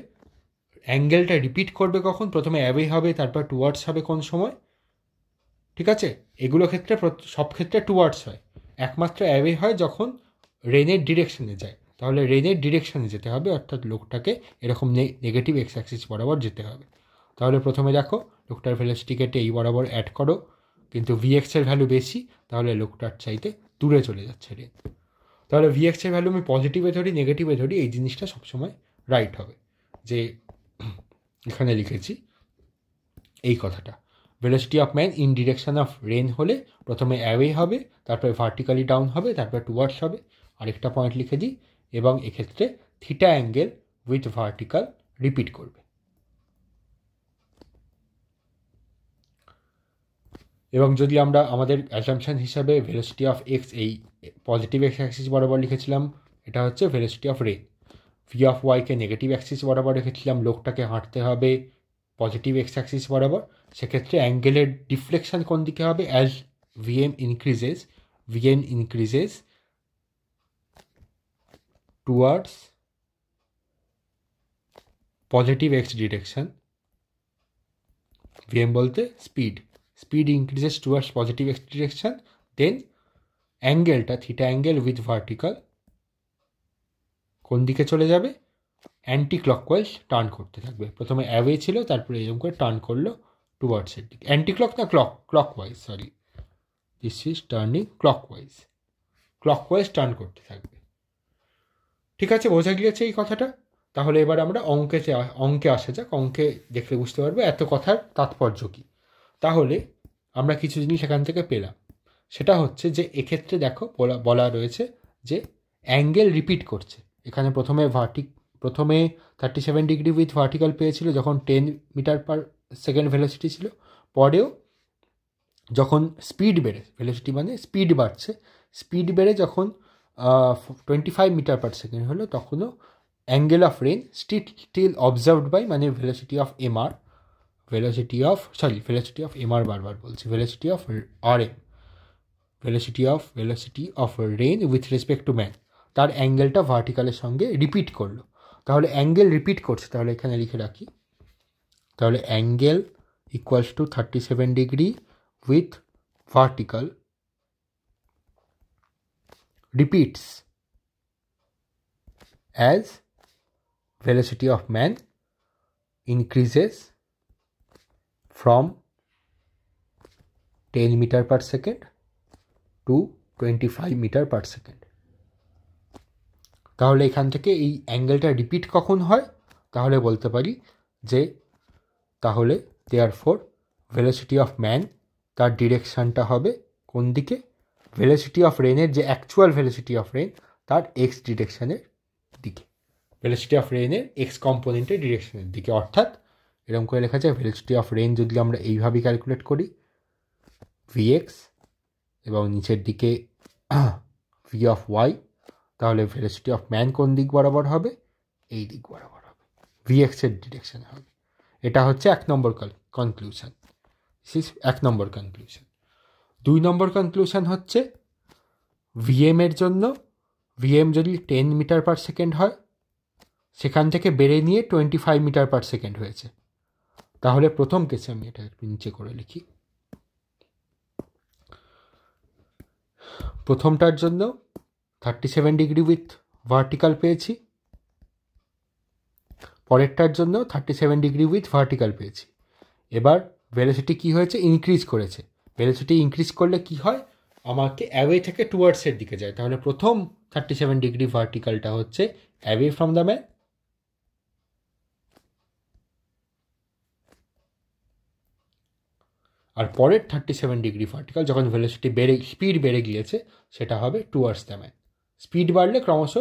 অ্যাঙ্গেলটা রিপিট করবে কখন? প্রথমে অ্যাওয়ে হবে, তারপর টুয়ার্ডস হবে কোন সময়? ঠিক আছে, এগুলো ক্ষেত্রে সব ক্ষেত্রে টুয়ার্ডস হয়, একমাত্র অ্যাওয়ে হয় যখন রেনের ডিরেকশনে যায়। তাহলে রেনের ডিরেকশনে যেতে হবে, অর্থাৎ লোকটাকে এরকম নেগেটিভ এক্স অ্যাক্সিস বরাবর যেতে হবে। তাহলে প্রথমে দেখো লোকটার ভেলোসিটি কেটে এই বরাবর অ্যাড করো, কিন্তু ভিএক্সের ভ্যালু বেশি, তাহলে লোকটার চাইতে দূরে চলে যাচ্ছে রেন। তাহলে ভিএক্সের ভ্যালু আমি পজিটিভে ধরি, নেগেটিভে ধরি, এই জিনিসটা সবসময় রাইট হবে। যে এখানে লিখেছি এই কথাটা, velocity of man in direction of rain হলে প্রথমে অ্যাওয়ে হবে, তারপরে ভার্টিক্যালি ডাউন হবে, তারপরে টুয়ার্ডস হবে। আরেকটা পয়েন্ট লিখে দিই, এবং এক্ষেত্রে theta angle with vertical repeat করবে। এবং যদি আমরা আমাদের অ্যাসাম্পশন হিসাবে ভেলোসিটি অফ এক্স এই পজিটিভ এক্স অ্যাক্সিস বরাবর লিখেছিলাম, এটা হচ্ছে velocity of rain. V of ওয়াইকে নেগেটিভ অ্যাক্সিস বরাবর রেখেছিলাম, লোকটাকে হাঁটতে হবে পজিটিভ এক্স অ্যাক্সিস বরাবর। সেক্ষেত্রে অ্যাঙ্গেলের ডিফ্লেকশন কোন দিকে হবে? As VM increases towards positive x direction. VM বলতে speed increases towards positive x direction, then অ্যাঙ্গেলটা থিটা অ্যাঙ্গেল উইথ ভার্টিক্যাল কোন দিকে চলে যাবে? অ্যান্টি ক্লকওয়াইজ টার্ন করতে থাকবে। প্রথমে অ্যাওয়ে ছিল, তারপরে এরকম করে টার্ন করলো টুয়ার্ডসের দিকে। অ্যান্টি ক্লক না clockwise, sorry, this is turning clockwise turn করতে থাকবে। ঠিক আছে, বোঝা গিয়েছে এই কথাটা? তাহলে এবার আমরা অঙ্কে আসা যাক। অঙ্কে দেখলে বুঝতে পারবো এত কথার তাৎপর্য কী। তাহলে আমরা কিছু জিনিস এখান থেকে পেলাম, সেটা হচ্ছে যে এক্ষেত্রে দেখো বলা রয়েছে যে অ্যাঙ্গেল রিপিট করছে। এখানে প্রথমে 37 ডিগ্রি উইথ ভার্টিক্যাল পেয়েছিল যখন 10 মিটার পার সেকেন্ড ভেলোসিটি ছিল। পরেও যখন স্পিড বেড়ে, ভেলোসিটি মানে স্পিড বাড়ছে, স্পিড বেড়ে যখন 25 মিটার পার সেকেন্ড হলো, তখনও angle of rain still observed by, মানে ভেলোসিটি অফ এমআর বারবার বলছি, velocity of RM, velocity of rain with respect to man, তার অ্যাঙ্গেলটা ভার্টিক্যালের সঙ্গে রিপিট করলো। তাহলে অ্যাঙ্গেল রিপিট করছে, তাহলে এখানে লিখে রাখি, তাহলে angle equals to 37 degree with vertical repeats as velocity of man increases from 10 meter per second to 25 meter per second. তাহলে এখান থেকে এই অ্যাঙ্গেলটা রিপিট কখন হয়? তাহলে বলতে পারি যে তাহলে therefore velocity of man তার ডিরেকশানটা হবে কোন দিকে? ভেলোসিটি অফ রেনের যে অ্যাকচুয়াল ভেলোসিটি অফ রেন তার এক্স ডিরেকশানের দিকে, ভেলোসিটি অফ রেনের এক্স কম্পোনেন্টের ডিরেকশনের দিকে। অর্থাৎ এরকম করে লেখা যায়, ভেলোসিটি অফ রেন যদি আমরা এইভাবে ক্যালকুলেট করি, ভিএক্স এবং নিচের দিকে ভি অফ ওয়াই, তাহলে ভেলোসিটি অফ ম্যান কোন দিক বরাবর হবে? এই দিক বরাবর হবে, ভিএক্সের ডিরেকশানে হবে। এটা হচ্ছে 1 number conclusion. This is 1 number conclusion. 2 number conclusion হচ্ছে ভিএমের জন্য, ভিএম যদি 10 মিটার পার সেকেন্ড হয়, সেখান থেকে বেড়ে নিয়ে 25 মিটার পার সেকেন্ড হয়েছে। তাহলে প্রথম কেসে আমি এটা একটু নিচে করে লিখি, প্রথমটার জন্য 37 ডিগ্রি উইথ ভার্টিক্যাল পেয়েছি, পরেরটার জন্য 37 ডিগ্রি উইথ ভার্টিক্যাল পেয়েছি। এবার ভেলোসিটি কী হয়েছে? ইনক্রিজ করেছে। ভেলোসিটি ইনক্রিজ করলে কি হয়? আমাকে অ্যাওয়ে থেকে টুয়ার্ডসের দিকে যায়। তাহলে প্রথম 37 ডিগ্রি ভার্টিক্যালটা হচ্ছে অ্যাওয়ে ফ্রম দ্য ম্যান, আর পরের 37 ডিগ্রি পার্টিকেল যখন ভেলোসিটি স্পিড বেড়ে গিয়েছে সেটা হবে টুয়ার্ডস দ্য ম্যান। স্পিড বাড়লে ক্রমশ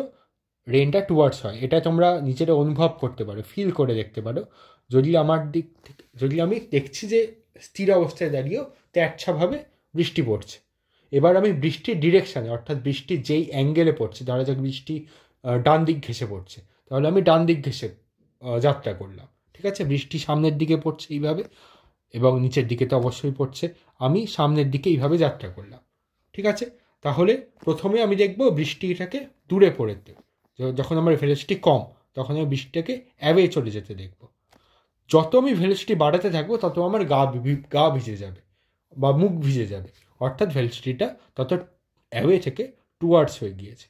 রেনটা টুয়ার্ডস হয়, এটা তোমরা নিজেরা অনুভব করতে পারো, ফিল করে দেখতে পারো। যদি আমার দিক থেকে যদি আমি দেখছি যে স্থির অবস্থায় দাঁড়িয়েও তেচ্ছাভাবে বৃষ্টি পড়ছে, এবার আমি বৃষ্টির ডিরেকশানে অর্থাৎ বৃষ্টি যেই অ্যাঙ্গেলে পড়ছে, ধরা যাক বৃষ্টি ডান দিক ঘেঁষে পড়ছে, তাহলে আমি ডান দিক ঘেঁষে যাত্রা করলাম। ঠিক আছে, বৃষ্টি সামনের দিকে পড়ছে এইভাবে এবং নিচের দিকে তো অবশ্যই পড়ছে, আমি সামনের দিকে এইভাবে যাত্রা করলাম। ঠিক আছে, তাহলে প্রথমে আমি দেখব বৃষ্টিটাকে দূরে পড়তে। যখন আমার ভেলোসিটি কম তখন আমি বৃষ্টিটাকে অ্যাওয়ে চলে যেতে দেখব। যত আমি ভেলোসিটি বাড়াতে থাকবো তত আমার গা ভিজে যাবে বা মুখ ভিজে যাবে, অর্থাৎ ভেলোসিটিটা তত অ্যাওয়ে থেকে টুয়ার্ডস হয়ে গিয়েছে।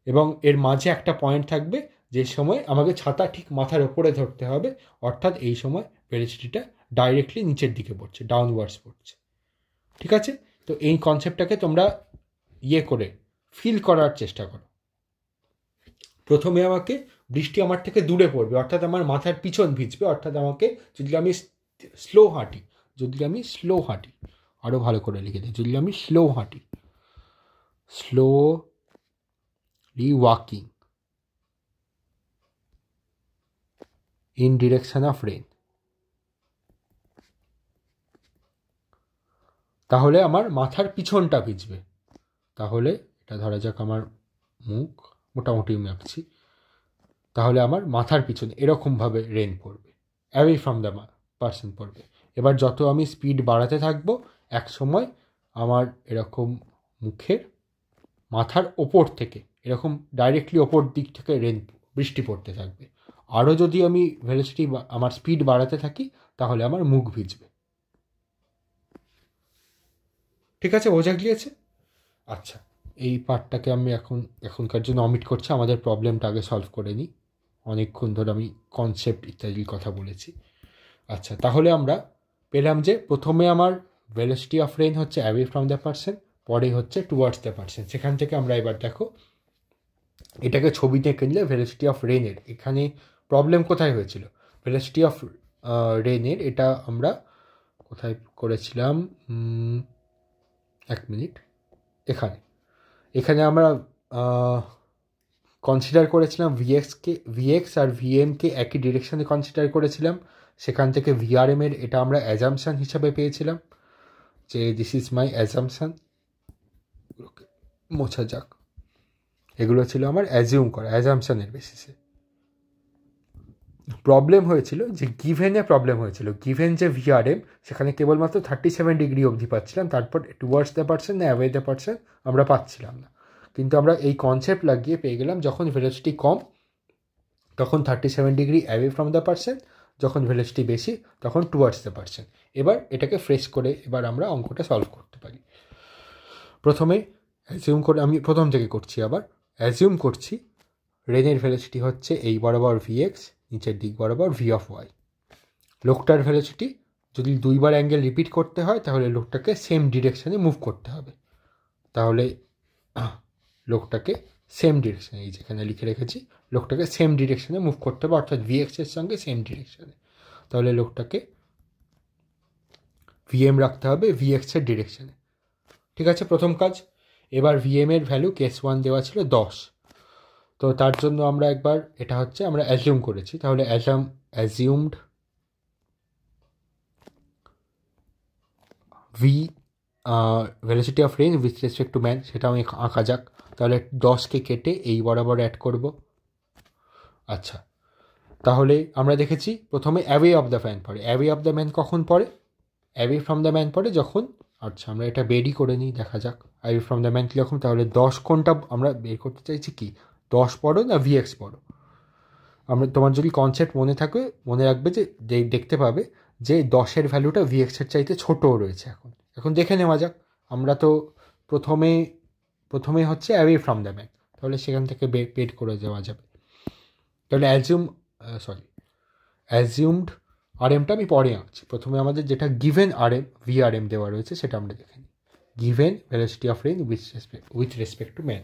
এবং এর মাঝে একটা পয়েন্ট থাকবে যে সময় আমাকে ছাতা ঠিক মাথার ওপরে ধরতে হবে, অর্থাৎ এই সময় ভেলোসিটিটা ডাইরেক্টলি নিচের দিকে পড়ছে, ডাউনওয়ার্ডস পড়ছে। ঠিক আছে, তো এই কনসেপ্টটাকে তোমরা করে ফিল করার চেষ্টা করো। প্রথমে আমাকে বৃষ্টি আমার থেকে দূরে পড়বে, অর্থাৎ আমার মাথার পিছন ভিজবে, অর্থাৎ আমাকে যদি আমি স্লো হাঁটি আরও ভালো করে লিখে দিই, যদি আমি slowly walking in direction of rain, তাহলে আমার মাথার পিছনটা ভিজবে। তাহলে এটা ধরা যাক আমার মুখ, মোটামুটি আমি আঁকছি, তাহলে আমার মাথার পিছনে এরকমভাবে রেন পড়বে, অ্যাওয়ে ফ্রম দ্য পার্সন পড়বে। এবার যত আমি স্পিড বাড়াতে থাকবো এক সময় আমার এরকম মুখের মাথার ওপর থেকে এরকম ডাইরেক্টলি ওপর দিক থেকে বৃষ্টি পড়তে থাকবে। আরও যদি আমি ভেলোসিটি আমার স্পিড বাড়াতে থাকি তাহলে আমার মুখ ভিজবে। ঠিক আছে, বোঝা গিয়েছে? আচ্ছা, এই পার্টটাকে আমি এখনকার জন্য অমিট করছি, আমাদের প্রবলেমটা আগে সলভ করে নিই। অনেকক্ষণ ধরে আমি কনসেপ্ট ইত্যাদির কথা বলেছি। আচ্ছা, তাহলে আমরা পেলাম যে প্রথমে আমার ভেলোসিটি অফ রেন হচ্ছে অ্যাওয়ে ফ্রম দ্য পার্সন, পরে হচ্ছে টুয়ার্ডস দ্য পার্সন। সেখান থেকে আমরা এবার দেখো এটাকে ছবিতে এঁকে নিলে ভেলোসিটি অফ রেনের এখানে প্রবলেম কোথায় হয়েছিল। ভেলোসিটি অফ রেনের এটা আমরা কোথায় করেছিলাম, এক মিনিট, এখানে আমরা কনসিডার করেছিলাম ভিএক্স আর ভিএমকে একই ডিরেকশনে কনসিডার করেছিলাম। সেখান থেকে ভিআরএমের এটা আমরা অ্যাজাম্পশান হিসাবে পেয়েছিলাম যে দিস ইজ মাই অ্যাজাম্পশান, মোছা যাক, এগুলো ছিল আমার অ্যাজিউম করা অ্যাজাম্পশানের বেসিসে। প্রবলেম হয়েছিল যে গিভেন যে ভিআরএম সেখানে কেবলমাত্র 37 ডিগ্রি অবধি পাচ্ছিলাম, তারপর টুয়ার্ডস দ্য পার্সন না অ্যাওয়ে দ্য পার্সন আমরা পাচ্ছিলাম না। কিন্তু আমরা এই কনসেপ্ট লাগিয়ে পেয়ে গেলাম যখন ভেলোসিটি কম তখন 37 degree away from the person, যখন ভেলোসিটি বেশি তখন টুয়ার্ডস দ্য পার্সন। এবার এটাকে ফ্রেশ করে এবার আমরা অঙ্কটা সলভ করতে পারি। প্রথমে অ্যাজিউম করে আমি প্রথম থেকে করছি, আবার অ্যাজিউম করছি রেনের ভেলোসিটি হচ্ছে এই বরাবর ভিএক্স, নিচের দিক বরাবর ভি অফ ওয়াই। লোকটার ভেলোসিটি যদি দুইবার অ্যাঙ্গেল রিপিট করতে হয় তাহলে লোকটাকে সেম ডিরেকশানে মুভ করতে হবে, তাহলে লোকটাকে সেম ডিরেকশানে, এই যেখানে লিখে রেখেছি লোকটাকে সেম ডিরেকশানে মুভ করতে হবে, অর্থাৎ ভিএক্সের সঙ্গে সেম ডিরেকশানে। তাহলে লোকটাকে ভিএম রাখতে হবে ভিএক্সের ডিরেকশানে। ঠিক আছে, প্রথম কাজ। এবার ভিএমের ভ্যালু কেস 1 দেওয়া ছিল 10, তো তার জন্য আমরা একবার এটা হচ্ছে আমরা অ্যাজিউম করেছি, তাহলে assumed V velocity of rain with respect to man, সেটা আমি আঁকা যাক। তাহলে 10কে কেটে এই বরাবর অ্যাড করব। আচ্ছা, তাহলে আমরা দেখেছি প্রথমে অ্যাওয়ে অফ দ্য ম্যান পড়ে। অ্যাওয়ে অফ দ্য ম্যান কখন পড়ে? অ্যাওয়ে ফ্রম দ্য ম্যান পড়ে যখন, আচ্ছা আমরা এটা বেরই করে নিই, দেখা যাক অ্যাওয়ে ফ্রম দ্য ম্যান কীরকম। তাহলে 10 কোনটা আমরা বের করতে চাইছি, কি 10 পড়ো না ভিএক্স পড়ো? আমরা তোমার যদি কনসেপ্ট মনে থাকে মনে রাখবে যে দেখতে পাবে যে 10-এর ভ্যালুটা ভিএক্সের চাইতে ছোটও রয়েছে। এখন দেখে নেওয়া যাক। আমরা তো প্রথমে হচ্ছে অ্যাওয়ে ফ্রম দ্য ম্যান, তাহলে সেখান থেকে বের করে দেওয়া যাবে। তাহলে অ্যাজিউমড আরএমটা আমি পরে আঁকছি, প্রথমে আমাদের যেটা গিভেন আরএম ভিআরএম দেওয়া রয়েছে সেটা আমরা দেখে নিই। Given velocity of rain with respect to man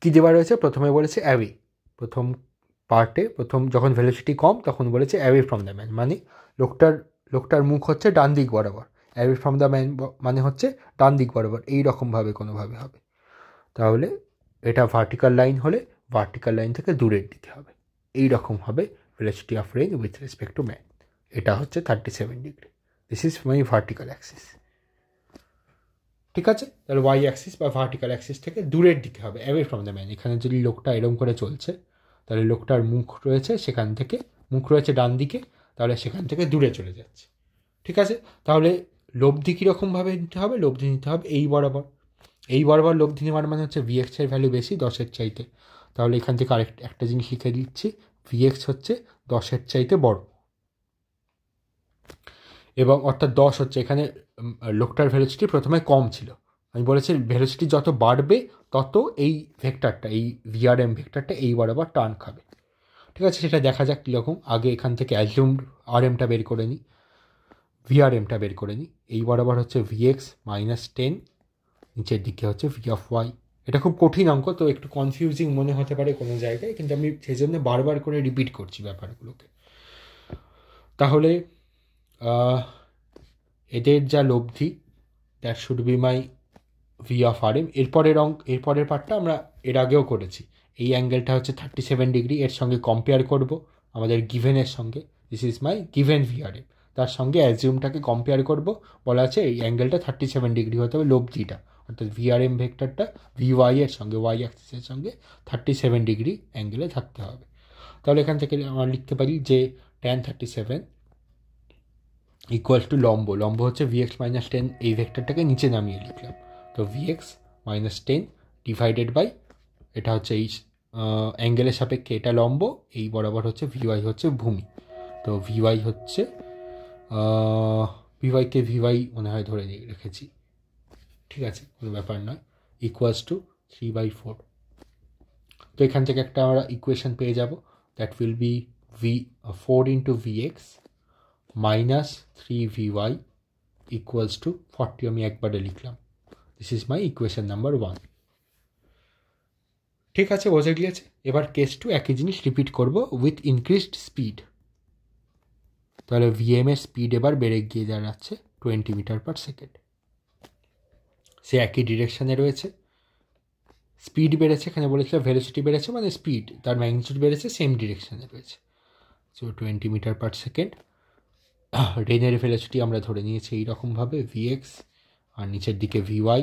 কী দেওয়া রয়েছে? প্রথমে বলেছে অ্যাওয়ে, প্রথম পার্টে যখন ভেলোসিটি কম তখন বলেছে অ্যাওয়ে ফ্রম দ্য ম্যান, মানে লোকটার লোকটার মুখ হচ্ছে ডান দিক বরাবর, অ্যাওয়ে ফ্রম দ্য ম্যান মানে হচ্ছে ডান দিক বরাবর, এইরকমভাবে কোনোভাবে হবে। তাহলে এটা ভার্টিক্যাল লাইন হলে ভার্টিক্যাল লাইন থেকে দূরের দিকে হবে, এইরকম হবে velocity of range with respect to man. এটা হচ্ছে 37 degree. This is my vertical Axis. ঠিক আছে, তাহলে ওয়াই অ্যাক্সিস বা ভার্টিক্যাল অ্যাক্সিস থেকে দূরের দিকে হবে, অ্যাওয়ে ফ্রম দ্য ম্যান। এখানে যদি লোকটা এরকম করে চলছে, তাহলে লোকটার মুখ রয়েছে সেখান থেকে, মুখ রয়েছে ডান দিকে, তাহলে সেখান থেকে দূরে চলে যাচ্ছে। ঠিক আছে, তাহলে লব্ধি কীরকমভাবে নিতে হবে? লব্ধি নিতে হবে এই বরাবর, এই বরাবর লব্ধি নেওয়ার মানে হচ্ছে ভিএক্সের ভ্যালু বেশি 10-এর চাইতে। তাহলে এখান থেকে একটা জিনিস লিখে দিচ্ছি, ভিএক্স হচ্ছে 10-এর চাইতে বড়, এবং অর্থাৎ 10 হচ্ছে এখানে লোকটার ভেলোসিটি প্রথমে কম ছিল। আমি বলেছি ভেলোসিটি যত বাড়বে তত এই ভেক্টরটা, এই ভিআরএম ভেক্টরটা এই বরাবর টার্ন খাবে। ঠিক আছে, সেটা দেখা যাক কীরকম। আগে এখান থেকে অ্যাজিউমড আরএমটা বের করে নিই, ভিআরএমটা বের করে নিই। এই বরাবর হচ্ছে ভিএক্স -10, নিচের দিকে হচ্ছে ভি অফ ওয়াই। এটা খুব কঠিন অঙ্ক, তো একটু কনফিউজিং মনে হতে পারে কোনো জায়গায়, কিন্তু আমি সেই জন্য বারবার করে রিপিট করছি ব্যাপারগুলোকে। তাহলে এদের যা লব্ধি, that should be my V of R M. এরপরের পার্টটা আমরা এর আগেও করেছি। এই অ্যাঙ্গেলটা হচ্ছে 37 ডিগ্রি, এর সঙ্গে কম্পেয়ার করব আমাদের গিভেনের সঙ্গে। This is my given V R M, তার সঙ্গে অ্যাজিউমটাকে কম্পেয়ার করব। বলা আছে এই অ্যাঙ্গেলটা 37 ডিগ্রি হতে হবে লব্ধিটা, অর্থাৎ ভি আর এম ভেক্টরটা ভি ওয়াই এর সঙ্গে, ওয়াই অ্যাক্সিসের সঙ্গে 37 ডিগ্রি অ্যাঙ্গেলে থাকতে হবে। তাহলে এখান থেকে আমরা লিখতে পারি যে tan 37 ইকুয়াল টু লম্ব, লম্ব হচ্ছে ভিএক্স -10, এই ভেক্টরটাকে নিচে নামিয়ে লিখলাম। তো ভিএক্স -10 ডিভাইডেড বাই, এটা হচ্ছে এই অ্যাঙ্গেলের সাপেক্ষে এটা লম্ব, এই বরাবর হচ্ছে ভিওয়াই হচ্ছে ভূমি। তো ভিওয়াই হচ্ছে ভিওয়াইকে ভিওয়াই মনে হয় ধরে রেখেছি, ঠিক আছে, কোনো ব্যাপার নয়, ইকুয়ালস টু 3/4। তো এখান থেকে একটা আমরা ইকুয়েশন পেয়ে যাব, that will be 4 × Vx -3Vy equals to 40। আমি একবারে লিখলাম। This is my equation number 1। ঠিক আছে, বোঝা গিয়েছে। এবার কেস 2 একই জিনিস রিপিট করব উইথ ইনক্রিজড স্পিড। তাহলে ভিএম এর স্পিড এবার বেড়ে গিয়ে দাঁড়াচ্ছে 20 মিটার/সেকেন্ড। সে একই ডিরেকশানে রয়েছে, স্পিড বেড়েছে, এখানে বলেছিল ভেলোসিটি বেড়েছে মানে স্পিড, তার ম্যাগনিটিউড বেড়েছে, সেম ডিরেকশানে রয়েছে। So 20 metre per second. রেনের ভেলোসিটি আমরা ধরে নিয়েছি এইরকমভাবে ভিএক্স, আর নিচের দিকে ভিওয়াই,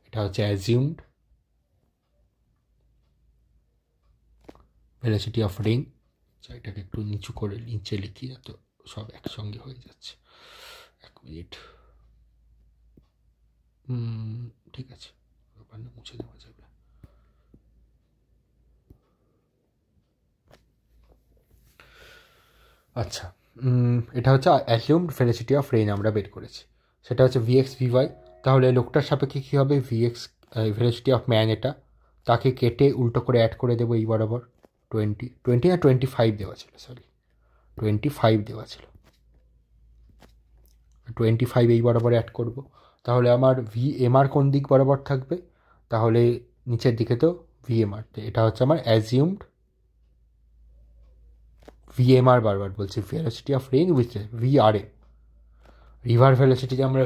এটা হচ্ছে অ্যাজিউমড ভেলোসিটি অফ রেন। এটাকে একটু নিচু করে নিচে লিখি, তো সব একসঙ্গে হয়ে যাচ্ছে। 1 মিনিট, ঠিক আছে, মুছে দেওয়া যাবে। আচ্ছা, এটা হচ্ছে অ্যাজিউমড ভেলোসিটি অফ রেন আমরা বের করেছি, সেটা হচ্ছে ভিএক্স ভিওয়াই। তাহলে লোকটার সাপেক্ষে কী হবে? ভিএক্স ভেলোসিটি অফ ম্যান, এটা তাকে কেটে উল্টো করে অ্যাড করে দেবো এই বরাবর 20 না 25 দেওয়া ছিল, সরি 25 দেওয়া ছিল, 25 এই বরাবর অ্যাড করব। তাহলে আমার ভিএমআর কোন দিক বরাবর থাকবে? তাহলে নিচের দিকে তো ভিএমআর, এটা হচ্ছে আমার অ্যাজিউমড ভিএমআর, বারবার বলছি velocity of rain with VRM. River ভেলোসিটিকে আমরা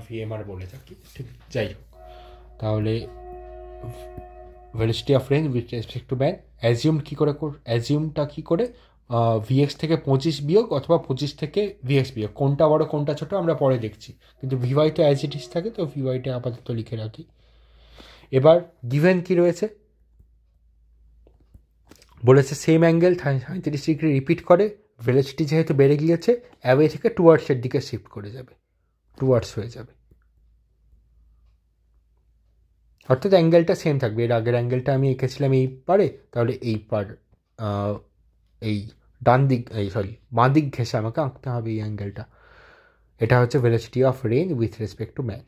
ভিএমআর বলে থাকি, ঠিক, যাই হোক। তাহলে velocity of rain with respect to man, assumed কী করে, অ্যাজিউমটা কী করে, ভিএক্স থেকে 25 বিয়োগ অথবা 25 থেকে ভিএক্স বিয়োগ, কোনটা বড় কোনটা ছোটো আমরা পরে দেখছি, কিন্তু ভিওয়াই তো অ্যাজ ইট ইজ থাকে, তো ভিওয়াইটা আপাতত লিখে রাখি। এবার গিভেন কি রয়েছে? বলেছে সেম অ্যাঙ্গেল 37 ডিগ্রি রিপিট করে, ভেলোসিটি যেহেতু বেড়ে গিয়েছে অ্যাওয়ে থেকে টুয়ার্ডসের দিকে শিফট করে যাবে, টুয়ার্ডস হয়ে যাবে, অর্থাৎ অ্যাঙ্গেলটা সেম থাকবে। এর আগের অ্যাঙ্গেলটা আমি এঁকেছিলাম এই পারে, তাহলে এই এই ডান দিক, বাঁ দিক ঘেঁষে আমাকে আঁকতে হবে এই অ্যাঙ্গেলটা। এটা হচ্ছে velocity of rain with respect to man.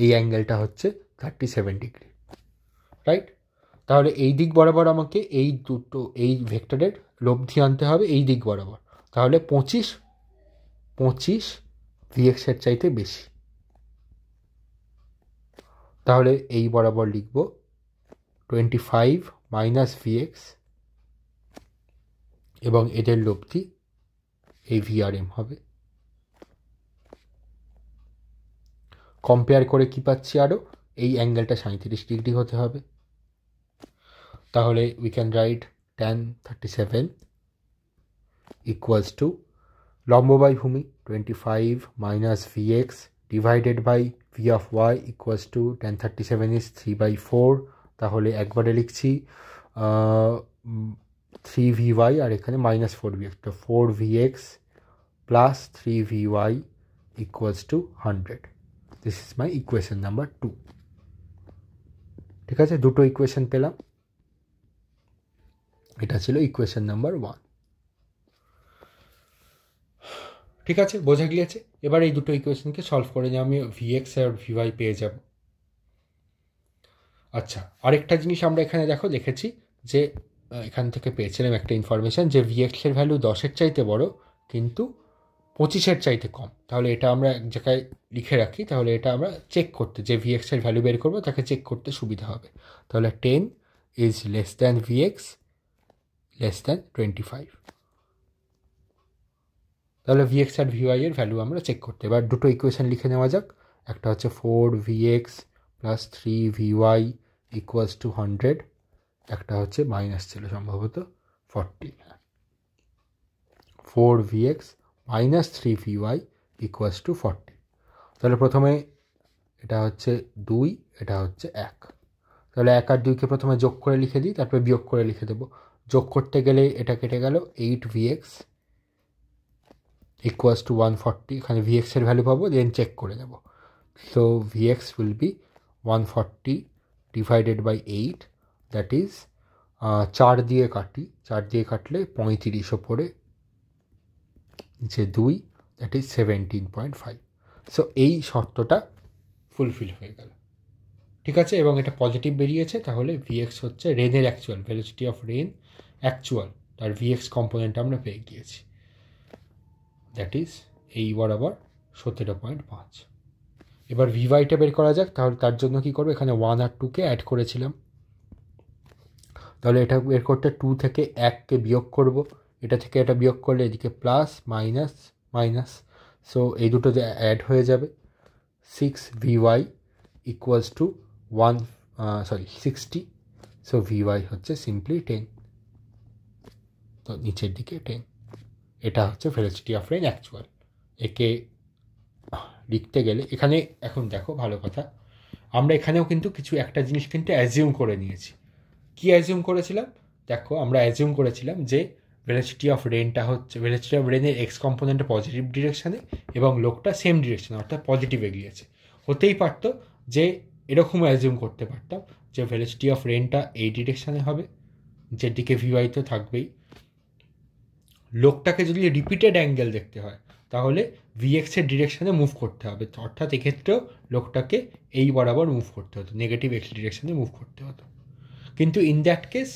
এই অ্যাঙ্গেলটা হচ্ছে 37 ডিগ্রি, রাইট? তাহলে এই দিক বরাবর আমাকে এই ভেক্টরের লব্ধি আনতে হবে এই দিক বরাবর। তাহলে 25 ভিএক্সের চাইতে বেশি। তাহলে এই বরাবর লিখব 25 - Vx, এবং এদের লব্ধি এই VRM হবে। কম্পেয়ার করে কি পাচ্ছি, আরও এই অ্যাঙ্গেলটা 37 ডিগ্রি হতে হবে। তাহলে we can write tan 37 equals to লম্ব বাই ভূমি 25 minus Vx divided by V of y equals to tan 37 is 3/4। তাহলে একবারে লিখছি 3Vy আর এখানে মাইনাস 4Vx, তো 4Vx plus 3Vy equals to 100। This is my equation number 2। ঠিক আছে, দুটো ইকুয়েশন পেলাম। এটা ছিল ইকুয়েশন নাম্বার 1। ঠিক আছে, বোঝা গিয়েছে। এবার এই দুটো ইকুয়েশনকে সলভ করে নিয়ে আমি Vx আর Vy পেয়ে যাব। আচ্ছা, আরেকটা জিনিস আমরা এখানে দেখো দেখেছি যে এখান থেকে পেয়েছিলাম একটা ইনফরমেশান যে Vx এর ভ্যালু 10-এর চাইতে বড় কিন্তু 25-এর চাইতে কম। তাহলে এটা আমরা এক জায়গায় লিখে রাখি, তাহলে এটা আমরা চেক করতে, যে Vx এর ভ্যালু বের করবো তাকে চেক করতে সুবিধা হবে। তাহলে 10 is less than Vx less than 25। তাহলে Vx আর Vy এর ভ্যালু আমরা চেক করতে। এবার দুটো ইকুয়েশন লিখে নেওয়া যাক। একটা হচ্ছে 4Vx plus 3Vy equals to 100, একটা হচ্ছে মাইনাস ছিল সম্ভবত 40। 4Vx minus 3Vy equals to 40। তাহলে প্রথমে এটা হচ্ছে 2, এটা হচ্ছে 1। তাহলে 1 আর 2কে প্রথমে যোগ করে লিখে দিই, তারপরে বিয়োগ করে লিখে দেবো। যোগ করতে গেলে এটা কেটে গেল, 8Vx equals to 140। এখানে Vx এর ভ্যালু পাবো, দেন চেক করে নেব। So Vx will be 140 divided by 8, that is 4 দিয়ে কাটি, 4 দিয়ে কাটলে 35 ওপরে যে 2, দ্যাট ইজ 17.5। সো এই শর্তটা ফুলফিল হয়ে গেল। ঠিক আছে, এবং এটা পজিটিভ বেরিয়েছে। তাহলে Vx হচ্ছে রেনের actual, velocity of rain actual, তার Vx কম্পোনেন্ট আমরা পেয়ে গিয়েছি, দ্যাট ইজ এই বরাবর 17.5। এবার Vyটা বের করা যাক। তাহলে তার জন্য কি করবো, এখানে 1 আর 2কে অ্যাড করেছিলাম, তাহলে এটা বের করতে 2 থেকে 1কে বিয়োগ করব, এটা থেকে এটা বিয়োগ করলে এদিকে প্লাস মাইনাস মাইনাস, সো এই দুটো অ্যাড হয়ে যাবে। 6Vy equals to 60, so Vy হচ্ছে সিম্পলি 10, তো নিচের দিকে 10। এটা হচ্ছে ভেলোসিটি অফ রেন অ্যাকচুয়াল। একে লিখতে গেলে এখানে এখন দেখো ভালো কথা, আমরা এখানেও কিন্তু কিছু একটা জিনিস কিন্তু অ্যাজিউম করে নিয়েছি। কি অ্যাজিউম করেছিলাম দেখো, আমরা অ্যাজিউম করেছিলাম যে ভেলোসিটি অফ রেনটা হচ্ছে, ভেলোসিটি অফ রেনের এক্স কম্পোনেন্টটা পজিটিভ ডিরেকশানে এবং লোকটা সেম ডিরেকশানে অর্থাৎ পজিটিভ এগিয়েছে। হতেই পারতো যে এরকমও অ্যাজিউম করতে পারতাম যে ভেলোসিটি অফ রেনটা এই ডিরেকশানে হবে, যেদিকে Vy তো থাকবেই। লোকটাকে যদি রিপিটেড অ্যাঙ্গেল দেখতে হয় তাহলে Vx এর ডিরেকশানে মুভ করতে হবে, অর্থাৎ এক্ষেত্রেও লোকটাকে এই বরাবর মুভ করতে হতো, নেগেটিভ এক্স ডিরেকশানে মুভ করতে হতো। কিন্তু ইন দ্যাট কেস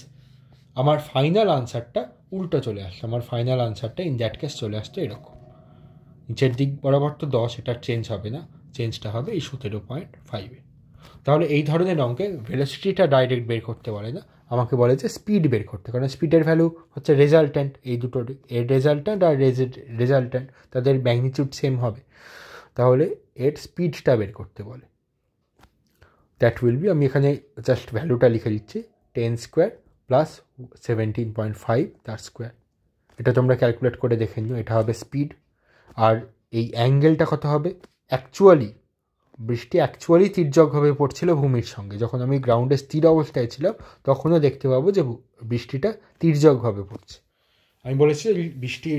আমার ফাইনাল আনসারটা উল্টো চলে আসতো, আমার ফাইনাল আনসারটা ইন দ্যাট কেস চলে আসতো এরকম, নিচের দিক বরাবর তো 10, এটা চেঞ্জ হবে না, চেঞ্জটা হবে এই 17.5-এ। তাহলে এই ধরনের অঙ্কে ভেলোসিটিটা ডাইরেক্ট বের করতে বলে না, আমাকে বলে যে স্পিড বের করতে, কারণ স্পিডের ভ্যালু হচ্ছে রেজাল্ট্যান্ট, এই দুটোর এর রেজাল্ট্যান্ট আর রেজাল্ট্যান্ট তাদের ম্যাগনিটিউড সেম হবে, তাহলে এর স্পিডটা বের করতে বলে। দ্যাট উইল বি, আমি এখানে জাস্ট ভ্যালুটা লিখে দিচ্ছি, 10 স্কোয়ার প্লাস 17.5 তার স্কোয়ার। এটা তোমরা ক্যালকুলেট করে দেখে নিও, এটা হবে স্পিড। আর এই অ্যাঙ্গেলটা কত হবে, অ্যাকচুয়ালি বৃষ্টি অ্যাকচুয়ালি তির্যকভাবে পড়ছিল ভূমির সঙ্গে, যখন আমি গ্রাউন্ডে স্থির অবস্থায় ছিলাম তখনও দেখতে পাবো যে বৃষ্টিটা তির্যকভাবে পড়ছে। আমি বলেছি বৃষ্টি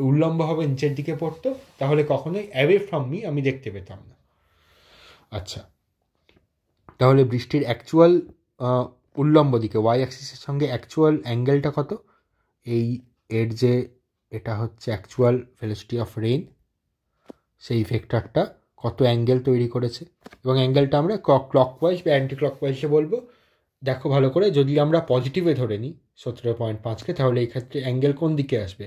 উল্লম্বভাবে নিচের দিকে পড়তো, তাহলে কখনোই অ্যাওয়ে ফ্রম মি আমি দেখতে পেতাম না। আচ্ছা, তাহলে বৃষ্টির অ্যাকচুয়াল উল্লম্ব দিকে ওয়াই অ্যাক্সিসের সঙ্গে অ্যাকচুয়াল অ্যাঙ্গেলটা কত, এই এর যে এটা হচ্ছে অ্যাকচুয়াল ভেলোসিটি অফ রেন, সেই ভেক্টরটা কত অ্যাঙ্গেল তৈরি করেছে, এবং অ্যাঙ্গেলটা আমরা ক্লকওয়াইজ বা অ্যান্টি ক্লকওয়াইজে বলবো। দেখো ভালো করে, যদি আমরা পজিটিভে ধরে নিই 17.5কে, তাহলে এই ক্ষেত্রে অ্যাঙ্গেল কোন দিকে আসবে,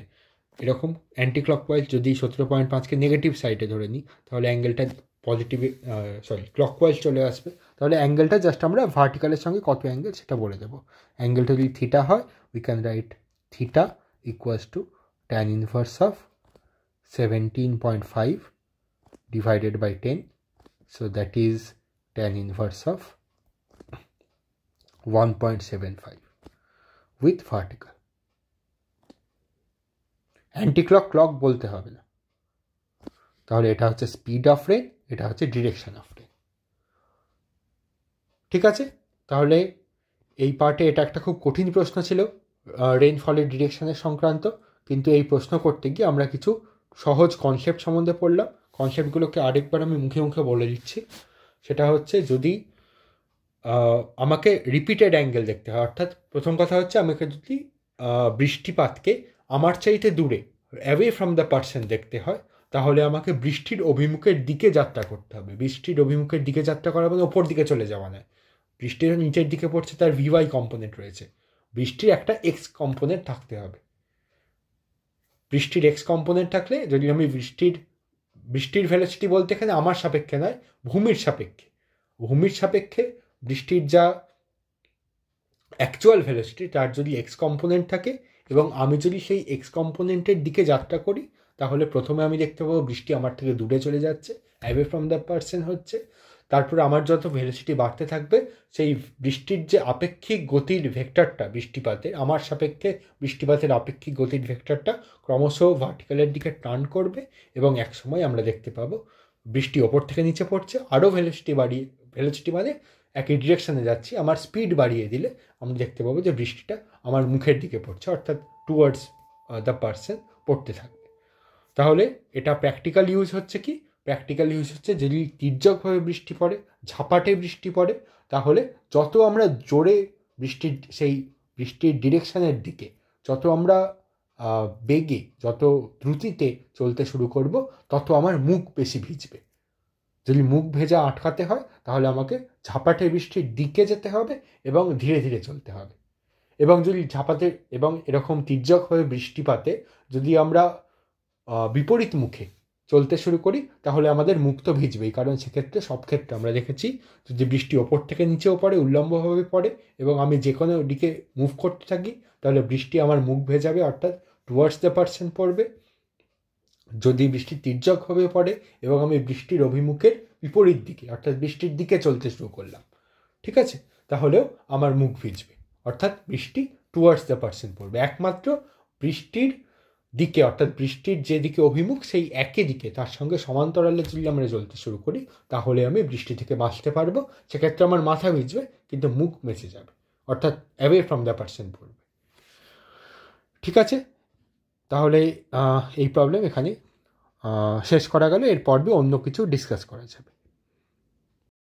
এরকম অ্যান্টি ক্লকওয়াইজ। যদি 17.5কে নেগেটিভ সাইডে ধরে নিই তাহলে অ্যাঙ্গেলটা পজিটিভে ক্লকওয়াইজ চলে আসবে। তাহলে অ্যাঙ্গেলটা জাস্ট আমরা ভার্টিক্যালের সঙ্গে কত অ্যাঙ্গেল সেটা বলে দেবো। অ্যাঙ্গেলটা যদি থিটা হয়, we can right theta equals to tan inverse of 17.5 divided by 10. So that is tan inverse of 1.75 with vertical. Anticlock clock বলতে হবে না, তাহলে এটা হচ্ছে স্পিড অফ রেন, এটা হচ্ছে ডিরেকশন অফ রেন। ঠিক আছে, তাহলে এই পার্টে এটা একটা খুব কঠিন প্রশ্ন ছিল রেইনফলের ডিরেকশনের সংক্রান্ত, কিন্তু এই প্রশ্ন করতে গিয়ে আমরা কিছু সহজ কনসেপ্ট সম্বন্ধে পড়লাম। কনসেপ্টগুলোকে আরেকবার আমি মুখে মুখে বলে দিচ্ছি। সেটা হচ্ছে যদি আমাকে রিপিটেড অ্যাঙ্গেল দেখতে হয়, অর্থাৎ প্রথম কথা হচ্ছে আমাকে যদি বৃষ্টিপাতকে আমার চাইতে দূরে অ্যাওয়ে ফ্রম দ্য পার্সন দেখতে হয়, তাহলে আমাকে বৃষ্টির অভিমুখের দিকে যাত্রা করতে হবে। বৃষ্টির অভিমুখের দিকে যাত্রা করা মানে ওপর দিকে চলে যাওয়া নয়। বৃষ্টির নিচের দিকে পড়ছে, তার ভিওয়াই কম্পোনেন্ট রয়েছে, বৃষ্টির একটা এক্স কম্পোনেন্ট থাকতে হবে। বৃষ্টির এক্স কম্পোনেন্ট থাকলে, যদি আমি বৃষ্টির ভেলোসিটি বলতে এখানে আমার সাপেক্ষে নয়, ভূমির সাপেক্ষে, ভূমির সাপেক্ষে বৃষ্টির যা অ্যাকচুয়াল ভেলোসিটি তার যদি এক্স কম্পোনেন্ট থাকে এবং আমি যদি সেই এক্স কম্পোনেন্টের দিকে যাত্রা করি, তাহলে প্রথমে আমি দেখতে পাবো বৃষ্টি আমার থেকে দূরে চলে যাচ্ছে, অ্যাওয়ে ফ্রম দ্য পার্সন হচ্ছে। তারপরে আমার যত ভেলোসিটি বাড়তে থাকবে, সেই বৃষ্টির যে আপেক্ষিক গতির ভেক্টরটা বৃষ্টিপাতের, আমার সাপেক্ষে বৃষ্টিপাতের আপেক্ষিক গতির ভেক্টরটা ক্রমশ ভার্টিক্যালের দিকে টার্ন করবে এবং একসময় আমরা দেখতে পাবো বৃষ্টি ওপর থেকে নিচে পড়ছে, আরও ভেলোসিটি মানে একই ডিরেকশানে যাচ্ছি, আমার স্পিড বাড়িয়ে দিলে আমি দেখতে পাবো যে বৃষ্টিটা আমার মুখের দিকে পড়ছে, অর্থাৎ টুয়ার্ডস দ্য পার্সন পড়তে থাকবে। তাহলে এটা প্র্যাকটিক্যাল ইউজ হচ্ছে কি? প্র্যাকটিক্যাল ইউজ হচ্ছে যদি তির্যকভাবে বৃষ্টি পড়ে, ঝাপাটে বৃষ্টি পড়ে, তাহলে যত আমরা জোরে বৃষ্টির ডিরেকশানের দিকে যত আমরা বেগে, যত দ্রুতিতে চলতে শুরু করব, তত আমার মুখ বেশি ভিজবে। যদি মুখ ভেজা আটকাতে হয়, তাহলে আমাকে ঝাপাটে বৃষ্টির দিকে যেতে হবে এবং ধীরে ধীরে চলতে হবে। এবং যদি এবং এরকম তির্যকভাবে বৃষ্টিপাতে যদি আমরা বিপরীত মুখে চলতে শুরু করি, তাহলে আমাদের মুখ তো ভিজবেই, কারণ সেক্ষেত্রে সব ক্ষেত্রে আমরা দেখেছি যদি বৃষ্টি ওপর থেকে নিচেও পড়ে, উল্লম্বভাবে পড়ে এবং আমি যে কোনো দিকে মুভ করতে থাকি, তাহলে বৃষ্টি আমার মুখ ভেজাবে, অর্থাৎ টুয়ার্ডস দ্য পার্সন পড়বে। যদি বৃষ্টি তির্যকভাবে পড়ে এবং আমি বৃষ্টির অভিমুখের বিপরীত দিকে, অর্থাৎ বৃষ্টির দিকে চলতে শুরু করলাম, ঠিক আছে, তাহলেও আমার মুখ ভিজবে, অর্থাৎ বৃষ্টি টুয়ার্ডস দ্য পার্সন পড়বে। একমাত্র বৃষ্টির দিকে, অর্থাৎ বৃষ্টির যে দিকে অভিমুখ সেই একই দিকে তার সঙ্গে সমান্তরালে যদি আমরা চলতে শুরু করি, তাহলে আমি বৃষ্টি থেকে বাঁচতে পারবো। সেক্ষেত্রে আমার মাথা ভিজবে কিন্তু মুখ বেঁচে যাবে, অর্থাৎ অ্যাওয়ে ফ্রম দ্য পার্সন পড়বে। ঠিক আছে, তাহলে এই প্রবলেম এখানে শেষ করা গেল। এর পর্বে অন্য কিছু ডিসকাস করা যাবে।